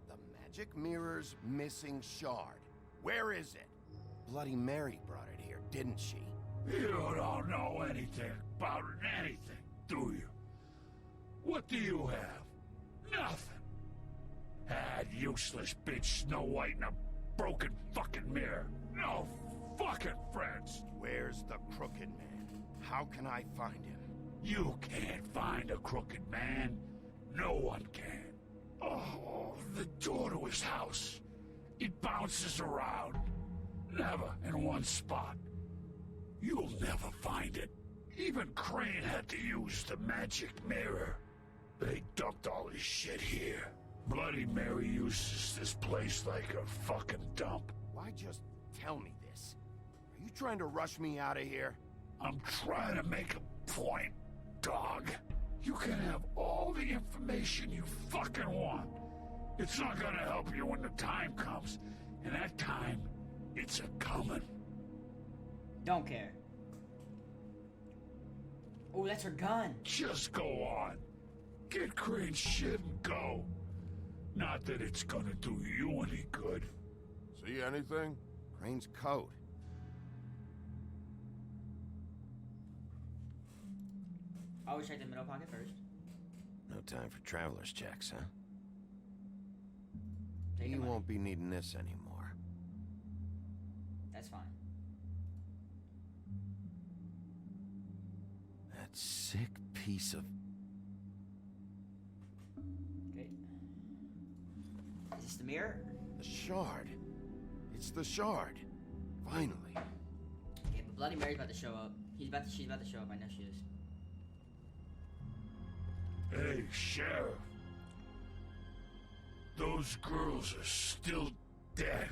The magic mirror's missing shard. Where is it? Bloody Mary brought it here, didn't she? You don't know anything about anything, do you? What do you have? Nothing. That useless bitch Snow White and a broken fucking mirror. No fucking friends. Where's the Crooked Man? How can I find him? You can't find a crooked man. No one can. Oh, the door to his house. It bounces around. Never in one spot. You'll never find it. Even Crane had to use the magic mirror. They dumped all his shit here. Bloody Mary uses this place like a fucking dump. Why just tell me this? Are you trying to rush me out of here? I'm trying to make a point, dog. You can have all the information you fucking want. It's not gonna help you when the time comes. And that time, it's a-coming. Don't care. Oh, that's her gun. Just go on. Get Crane's shit and go. Not that it's gonna do you any good. See anything? Crane's coat. Always check the middle pocket first. No time for traveler's checks, huh? Take You the won't be needing this anymore. That's fine. That sick piece of... Okay. Is this the mirror? The shard. It's the shard. Finally. Okay, but Bloody Mary's about to show up. She's about to show up. I know she is. Hey, Sheriff. Those girls are still dead.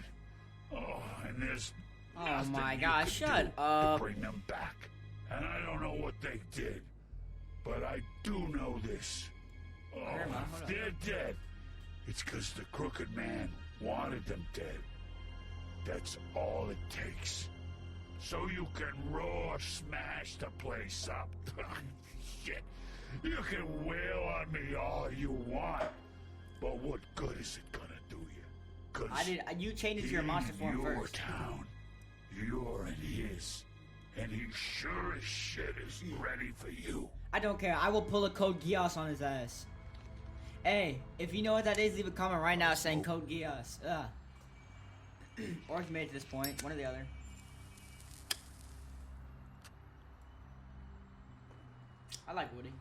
Oh, and there's nothing my you gosh, could shut do up. to bring them back. And I don't know what they did, but I do know this. Oh, if they're dead, it's because the Crooked Man wanted them dead. That's all it takes. So you can raw smash the place up. Shit. You can wail on me all you want, but what good is it gonna do you? 'Cause you changed it to your monster form your first. town, you're in his, and he sure as shit is ready for you. I don't care. I will pull a Code Geass on his ass. Hey, if you know what that is, leave a comment right now saying Code Geass. Or if you made it to this point, one or the other. I like Woody.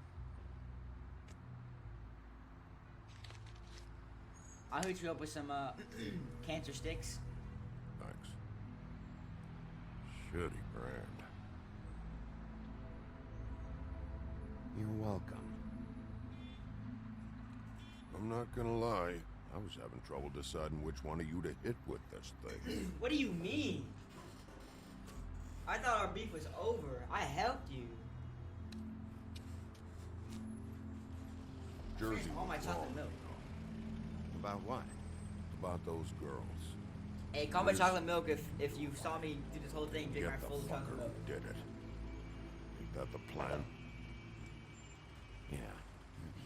I'll hook you up with some cancer sticks. Thanks. Shitty brand. You're welcome. I'm not gonna lie. I was having trouble deciding which one of you to hit with this thing. What do you mean? I thought our beef was over. I helped you. Jersey All my was chocolate wrong. milk. About what? About those girls. Hey, call me chocolate milk if you saw me do this whole thing, drink my Get the full of chocolate fucker milk. who did it. Ain't that the plan? Yeah,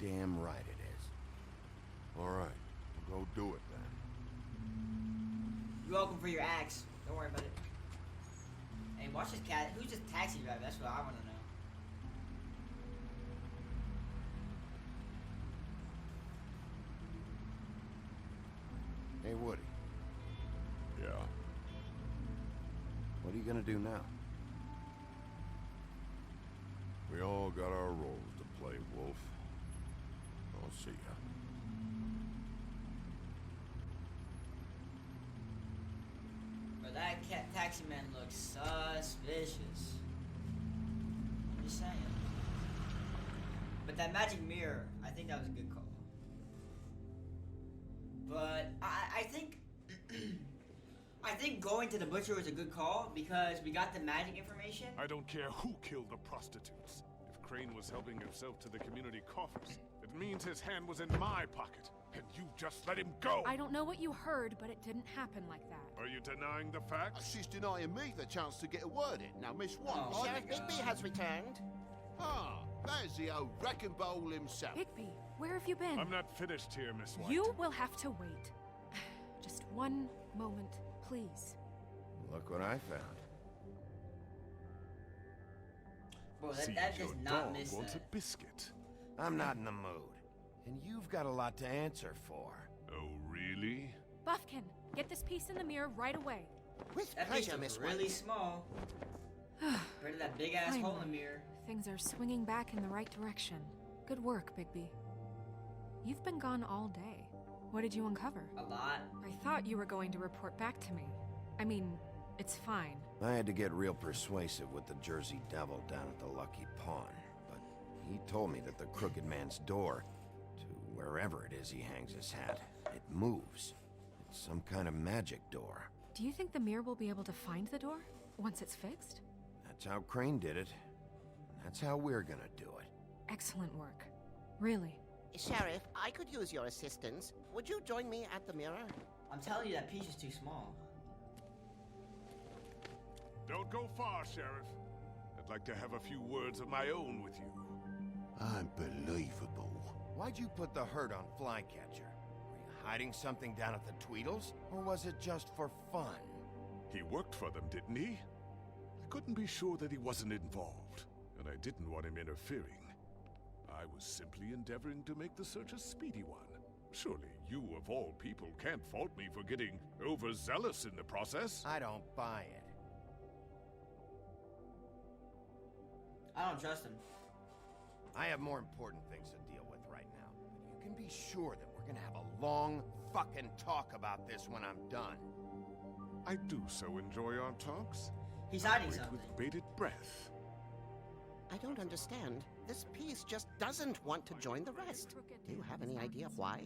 damn right it is. All right, we'll go do it then. You're welcome for your axe. Don't worry about it. Hey, watch this cat. Who's this taxi driver? That's what I want to know. Hey, Woody. Yeah. What are you gonna do now? We all got our roles to play, Wolf. I'll see ya. But that taxi man looks suspicious. I'm just saying. But that magic mirror, I think that was a good call. But I think I think going to the butcher was a good call because we got the magic information. I don't care who killed the prostitutes. If Crane was helping himself to the community coffers, it means his hand was in my pocket, and you just let him go! I don't know what you heard, but it didn't happen like that. Are you denying the facts? She's denying me the chance to get a word in. Now, Miss White... Oh, Sheriff Bigby has returned. Ah, there's the old wrecking bowl himself. Bigby, where have you been? I'm not finished here, Miss White. You will have to wait. Just one moment, please. Look what I found. Bro, Seems that your does not dog miss wants that. a biscuit. I'm not in the mood. And you've got a lot to answer for. Oh, really? Buffkin, get this piece in the mirror right away. With That piece pleasure, looks Miss really White. small. Compared to that big ass hole in the mirror. Things are swinging back in the right direction. Good work, Bigby. You've been gone all day. What did you uncover? A lot. I thought you were going to report back to me. I mean, it's fine. I had to get real persuasive with the Jersey Devil down at the Lucky Pawn, but he told me that the Crooked Man's door, to wherever it is he hangs his hat, it moves. It's some kind of magic door. Do you think the mirror will be able to find the door once it's fixed? That's how Crane did it. That's how we're gonna do it. Excellent work. Really. Sheriff, I could use your assistance. Would you join me at the mirror? I'm telling you, that piece is too small. Don't go far, Sheriff. I'd like to have a few words of my own with you. Unbelievable. Why'd you put the hurt on Flycatcher? Were you hiding something down at the Tweedles? Or was it just for fun? He worked for them, didn't he? I couldn't be sure that he wasn't involved, and I didn't want him interfering. I was simply endeavoring to make the search a speedy one. Surely you, of all people, can't fault me for getting overzealous in the process. I don't buy it. I don't trust him. I have more important things to deal with right now. But you can be sure that we're gonna have a long fucking talk about this when I'm done. I do so enjoy our talks. He's I hiding wait something. with bated breath. I don't understand. This piece just doesn't want to join the rest. Do you have any idea why?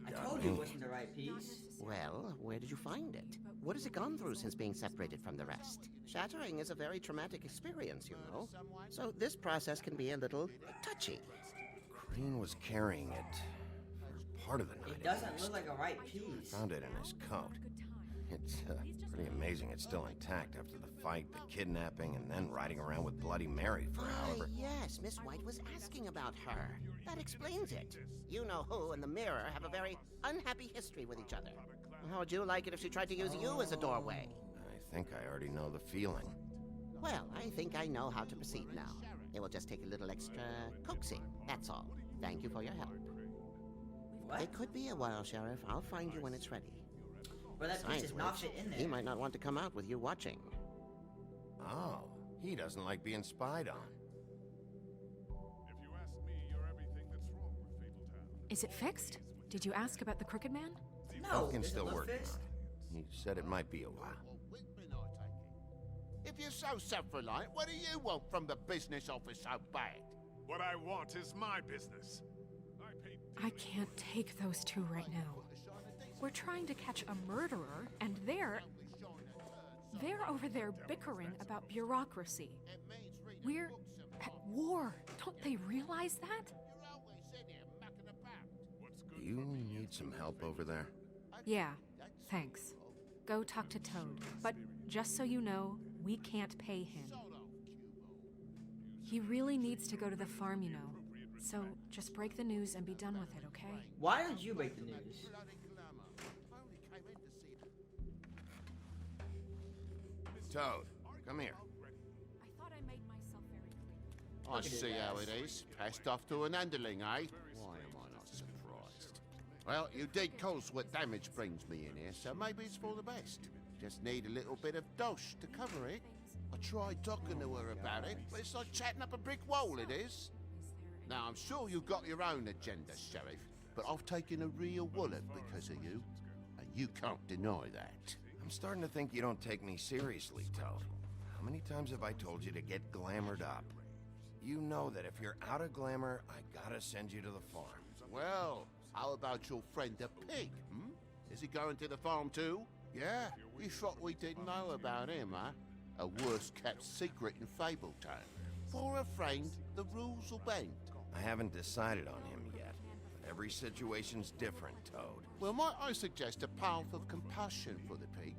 I told you it wasn't the right piece. Well, where did you find it? What has it gone through since being separated from the rest? Shattering is a very traumatic experience, you know. So this process can be a little touchy. Crane was carrying it for part of the night. It doesn't look like a right piece. Found it in his coat. It's pretty amazing it's still intact after the fight, the kidnapping, and then riding around with Bloody Mary for however... Yes, Miss White was asking about her. That explains it. You know who and the mirror have a very unhappy history with each other. How would you like it if she tried to use you as a doorway? I think I already know the feeling. Well, I think I know how to proceed now. It will just take a little extra coaxing, that's all. Thank you for your help. What? It could be a while, Sheriff. I'll find you when it's ready. But that piece Besides does not which, fit in there. he might not want to come out with you watching. Oh, he doesn't like being spied on. If you ask me, you're everything that's wrong with Fabletown. Is it fixed? Did you ask about the Crooked Man? No, Pumpkin's does it still look working fixed? on it. He said it might be a while. If you're so self-reliant, what do you want from the business office so bad? What I want is my business. I can't take those two right now. We're trying to catch a murderer, and they're over there bickering about bureaucracy. We're at war. Don't they realize that? Do you need some help over there? Yeah, thanks. Go talk to Toad. But just so you know, we can't pay him. He really needs to go to the farm, you know. So just break the news and be done with it, okay? Why don't you break the news? Toad, come here. I thought I made myself very clear. I see how it is. Passed off to an underling, eh? Why am I not surprised? Well, you did cause what damage brings me in here, so maybe it's for the best. Just need a little bit of dosh to cover it. I tried talking to her about it, but it's like chatting up a brick wall, it is. Now, I'm sure you've got your own agenda, Sheriff, but I've taken a real wallet because of you, and you can't deny that. I'm starting to think you don't take me seriously, Toad. How many times have I told you to get glamored up? You know that if you're out of glamour, I gotta send you to the farm. Well, how about your friend the pig, hmm? Is he going to the farm too? Yeah? You thought we didn't know about him, huh? A worst-kept secret in Fabletown. For a friend, the rules will bend. I haven't decided on him yet, but every situation's different, Toad. Well, might I suggest a path of compassion for the pig?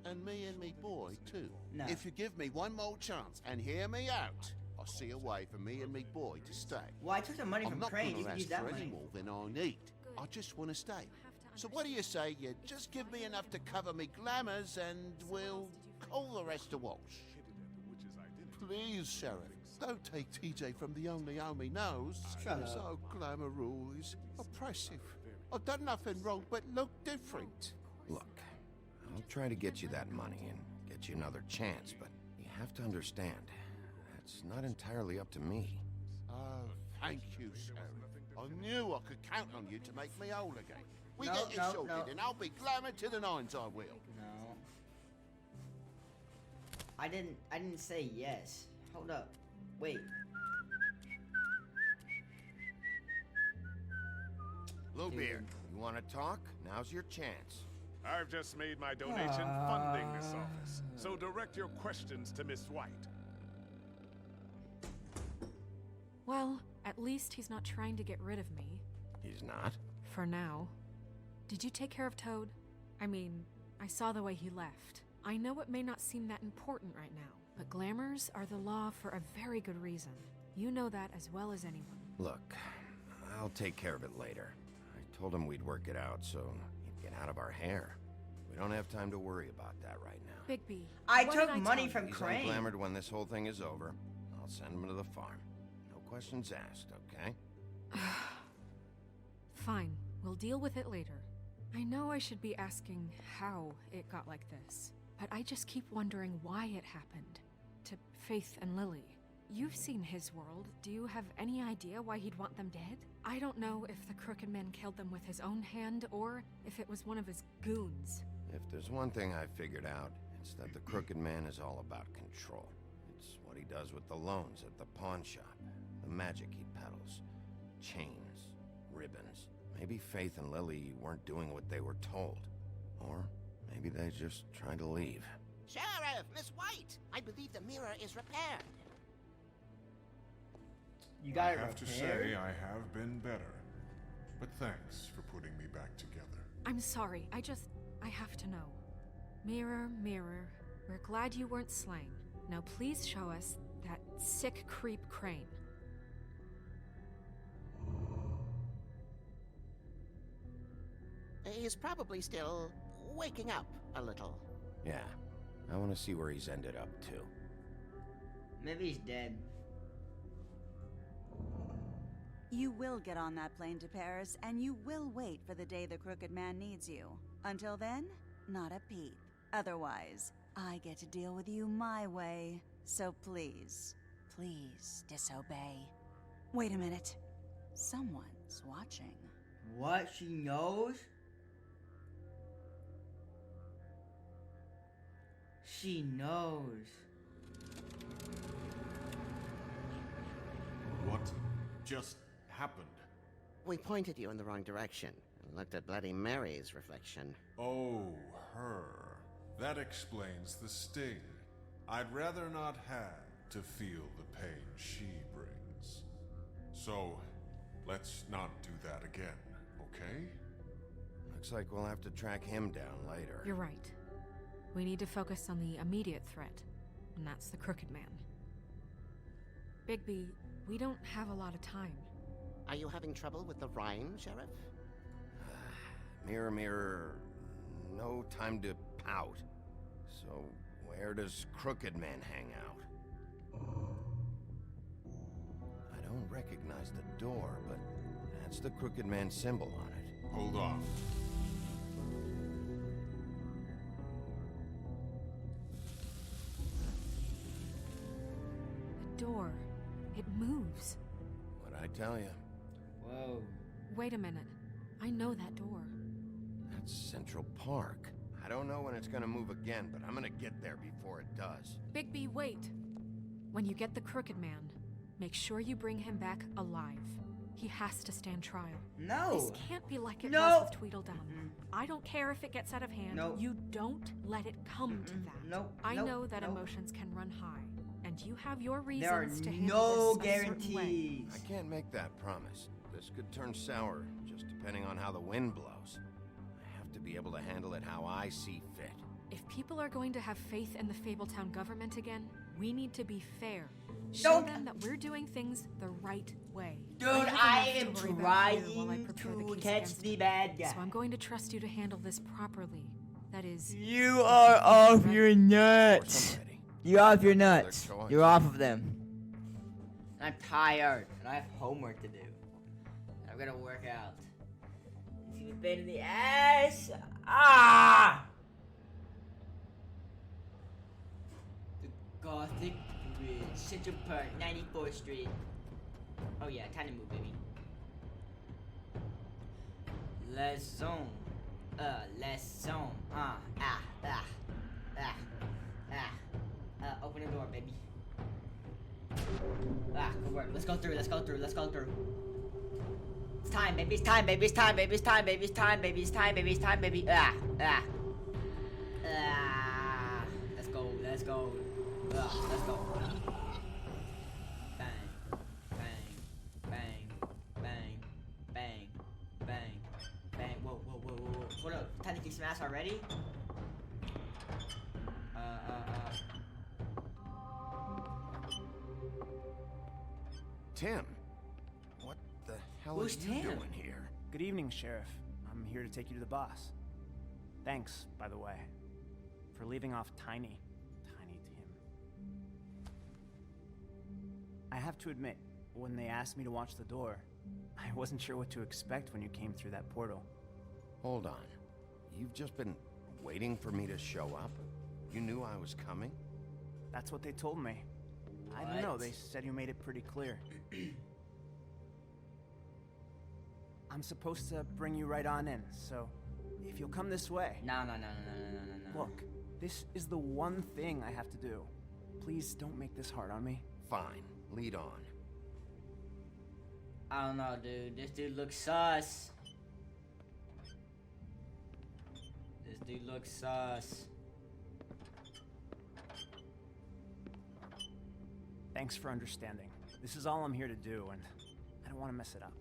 And me boy, too. No. If you give me one more chance and hear me out, I'll see a way for me and me boy to stay. Well, I took the money from Crane. You can use that for money. any more than I need. I just want to stay. So what do you say you just give me enough to cover me glamours and we'll call the rest a wash? Please, Sheriff, don't take TJ from the only home he knows. Shut up. So glamorous, oppressive. I've done nothing wrong but look different. Look, I'll try to get you that money and get you another chance, but you have to understand, that's not entirely up to me. Oh, thank you, Sheriff. I knew I could count on you to make me whole again. We No, get it no, sorted, no. and I'll be glamour to the nines, I will. No. I didn't say yes. Hold up. Wait. Bluebeard, you want to talk? Now's your chance. I've just made my donation funding this office, so direct your questions to Miss White. Well, at least he's not trying to get rid of me. He's not? For now. Did you take care of Toad? I mean, I saw the way he left. I know it may not seem that important right now, but glamours are the law for a very good reason. You know that as well as anyone. Look, I'll take care of it later. I told him we'd work it out so he'd get out of our hair. We don't have time to worry about that right now. Bigby, I what took did money tell from you? He's Crane. unglamored when this whole thing is over. I'll send him to the farm. No questions asked, okay? Fine, we'll deal with it later. I know I should be asking how it got like this, but I just keep wondering why it happened. To Faith and Lily. You've seen his world. Do you have any idea why he'd want them dead? I don't know if the Crooked Man killed them with his own hand or if it was one of his goons. If there's one thing I figured out, it's that the Crooked Man is all about control. It's what he does with the loans at the pawn shop, the magic he peddles, chains, ribbons. Maybe Faith and Lily weren't doing what they were told. Or maybe they just tried to leave. Sheriff, Miss White, I believe the mirror is repaired. You got it I have to repaired? say I have been better. But thanks for putting me back together. I'm sorry, I have to know. Mirror, mirror, we're glad you weren't slain. Now please show us that sick creep Crane. He's probably still waking up a little. Yeah, I want to see where he's ended up, too. Maybe he's dead. You will get on that plane to Paris, and you will wait for the day the Crooked Man needs you. Until then, not a peep. Otherwise, I get to deal with you my way. So please, please disobey. Wait a minute. Someone's watching. What? She knows? She knows. What just happened? We pointed you in the wrong direction and looked at Bloody Mary's reflection. Oh, her. That explains the sting. I'd rather not have to feel the pain she brings. So, let's not do that again, okay? Looks like we'll have to track him down later. You're right. We need to focus on the immediate threat, and that's the Crooked Man. Bigby, we don't have a lot of time. Are you having trouble with the rhyme, Sheriff? Mirror, mirror, no time to pout. So, where does Crooked Man hang out? I don't recognize the door, but that's the Crooked Man symbol on it. Hold off. The door. It moves. What'd I tell you? Whoa. Wait a minute. I know that door. That's Central Park. I don't know when it's gonna move again, but I'm gonna get there before it does. Bigby, wait. When you get the Crooked Man, make sure you bring him back alive. He has to stand trial. No! This can't be like it No! was with Tweedledum. I don't care if it gets out of hand. No. You don't let it come to that. Nope. I Nope. know that Nope. emotions can run high, and you have your There are reasons to no handle this a certain way. guarantees. I can't make that promise. This could turn sour, just depending on how the wind blows. I have to be able to handle it how I see fit. If people are going to have faith in the Fabletown government again, we need to be fair. Show Don't- them that we're doing things the right way. Dude, have I enough am to worry about here while I trying prepare the to case catch against the you. bad guy. So I'm going to trust you to handle this properly. That is... You are off your nuts. You're off your nuts. choice. You're off of them. I'm tired, and I have homework to do. I've got to work out. It's a pain in the ass. Ah! The Gothic Bridge, Central Park, 94th Street. Oh yeah, time to move, baby. Les zone. Open the door, baby. Good work. Let's go through. It's time, baby. It's time, baby. It's time, baby. It's time, baby. It's time, baby. It's time, baby. It's time, baby. Let's go. Let's go. Let's go. Bang. Bang. Bang. Bang. Bang. Bang. Bang. Whoa. Hold up. Time to kick some ass already? Tim, what the hell Who's are you Tim? doing here? Good evening, Sheriff. I'm here to take you to the boss. Thanks, by the way, for leaving off Tiny Tim. I have to admit, when they asked me to watch the door, I wasn't sure what to expect when you came through that portal. Hold on. You've just been waiting for me to show up? You knew I was coming? That's what they told me. I don't know, they said you made it pretty clear. I'm supposed to bring you right on in, so if you'll come this way. No. Look, this is the one thing I have to do. Please don't make this hard on me. Fine, lead on. I don't know, dude. This dude looks sus. Thanks for understanding. This is all I'm here to do, and I don't want to mess it up.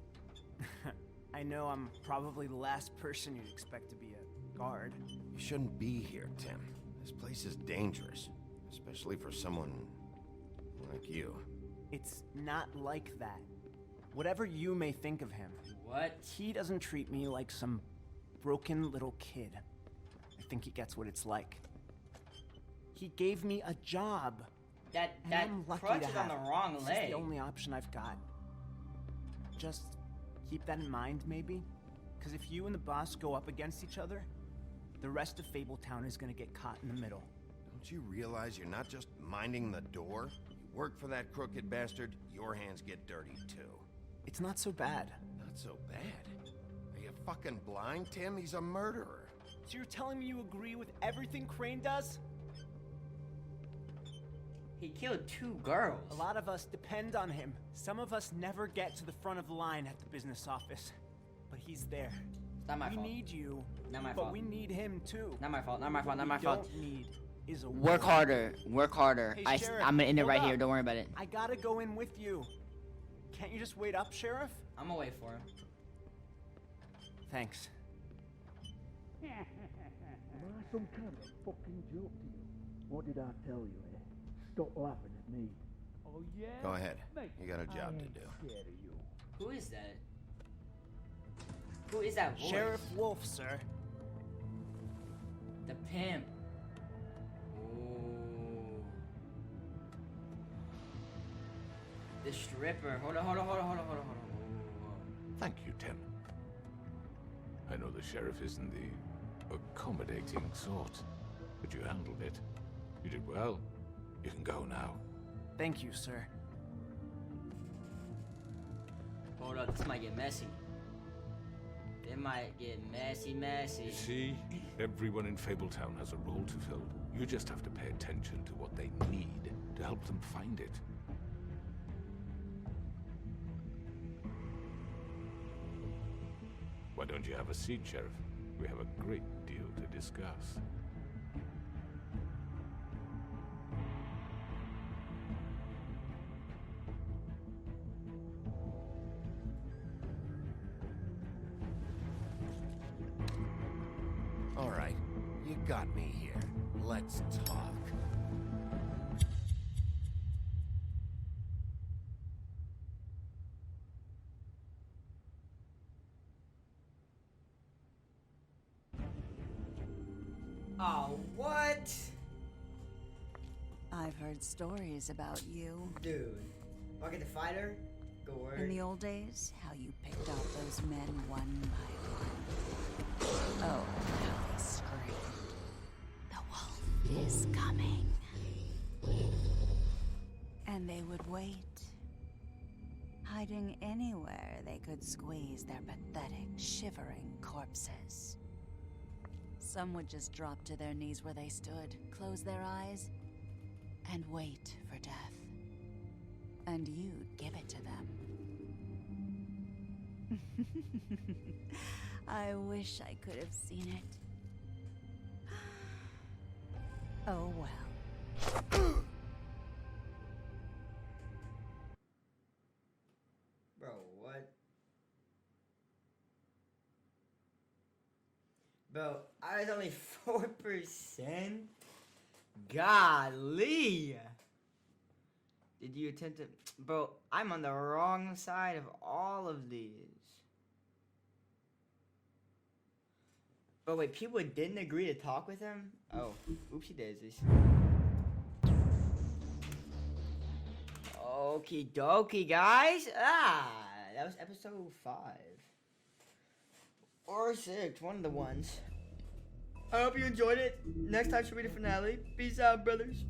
I know I'm probably the last person you'd expect to be a guard. You shouldn't be here, Tim. This place is dangerous, especially for someone like you. It's not like that. Whatever you may think of him. What? He doesn't treat me like some broken little kid. I think he gets what it's like. He gave me a job. That I'm lucky crutch to is have on the wrong This leg. is the only option I've got. Just keep that in mind, maybe? Because if you and the boss go up against each other, the rest of Fabletown is gonna get caught in the middle. Don't you realize you're not just minding the door? You work for that crooked bastard, your hands get dirty too. It's not so bad. Not so bad? Are you fucking blind, Tim? He's a murderer. So you're telling me you agree with everything Crane does? He killed 2 girls. A lot of us depend on him. Some of us never get to the front of the line at the business office. But he's there. It's not my fault. We need you. Not my but fault. we need him too. Not my fault. Not my fault. Not What my we fault. don't need is a Work war. harder. Work harder. Hey, Sheriff, I'm gonna end it hold right up. here. Don't worry about it. I gotta go in with you. Can't you just wait up, Sheriff? I'm gonna wait for him. Thanks. Am I some kind of fucking joke to you? What did I tell you, eh? Stop laughing at me. Oh, yeah? Go ahead. Mate, You got a job I to ain't do. scared of you. Who is that? Who is that voice? Sheriff Wolf, sir. The pimp. Ooh. The stripper. Hold on. Thank you, Tim. I know the sheriff isn't the accommodating sort, but you handled it. You did well. You can go now. Thank you, sir. Hold up, this might get messy. It might get messy. You see, everyone in Fabletown has a role to fill. You just have to pay attention to what they need to help them find it. Why don't you have a seat, Sheriff? We have a great deal to discuss. All right, you got me here. Let's talk. Oh, what? I've heard stories about you. Dude, I'll get the fighter. Go work. In the old days, how you picked off those men one by one. Oh, how they screamed. The wolf is coming. And they would wait, hiding anywhere they could squeeze their pathetic, shivering corpses. Some would just drop to their knees where they stood, close their eyes, and wait for death. And you'd give it to them. I wish I could have seen it. Oh well. Bro, what? Bro, I was only 4%? Golly! Did you attempt to... Bro, I'm on the wrong side of all of these. But wait, people didn't agree to talk with him? Oh, oopsie daisies. Okie dokie, guys. That was episode 5. Or 6, one of the ones. I hope you enjoyed it. Next time should be the finale. Peace out, brothers.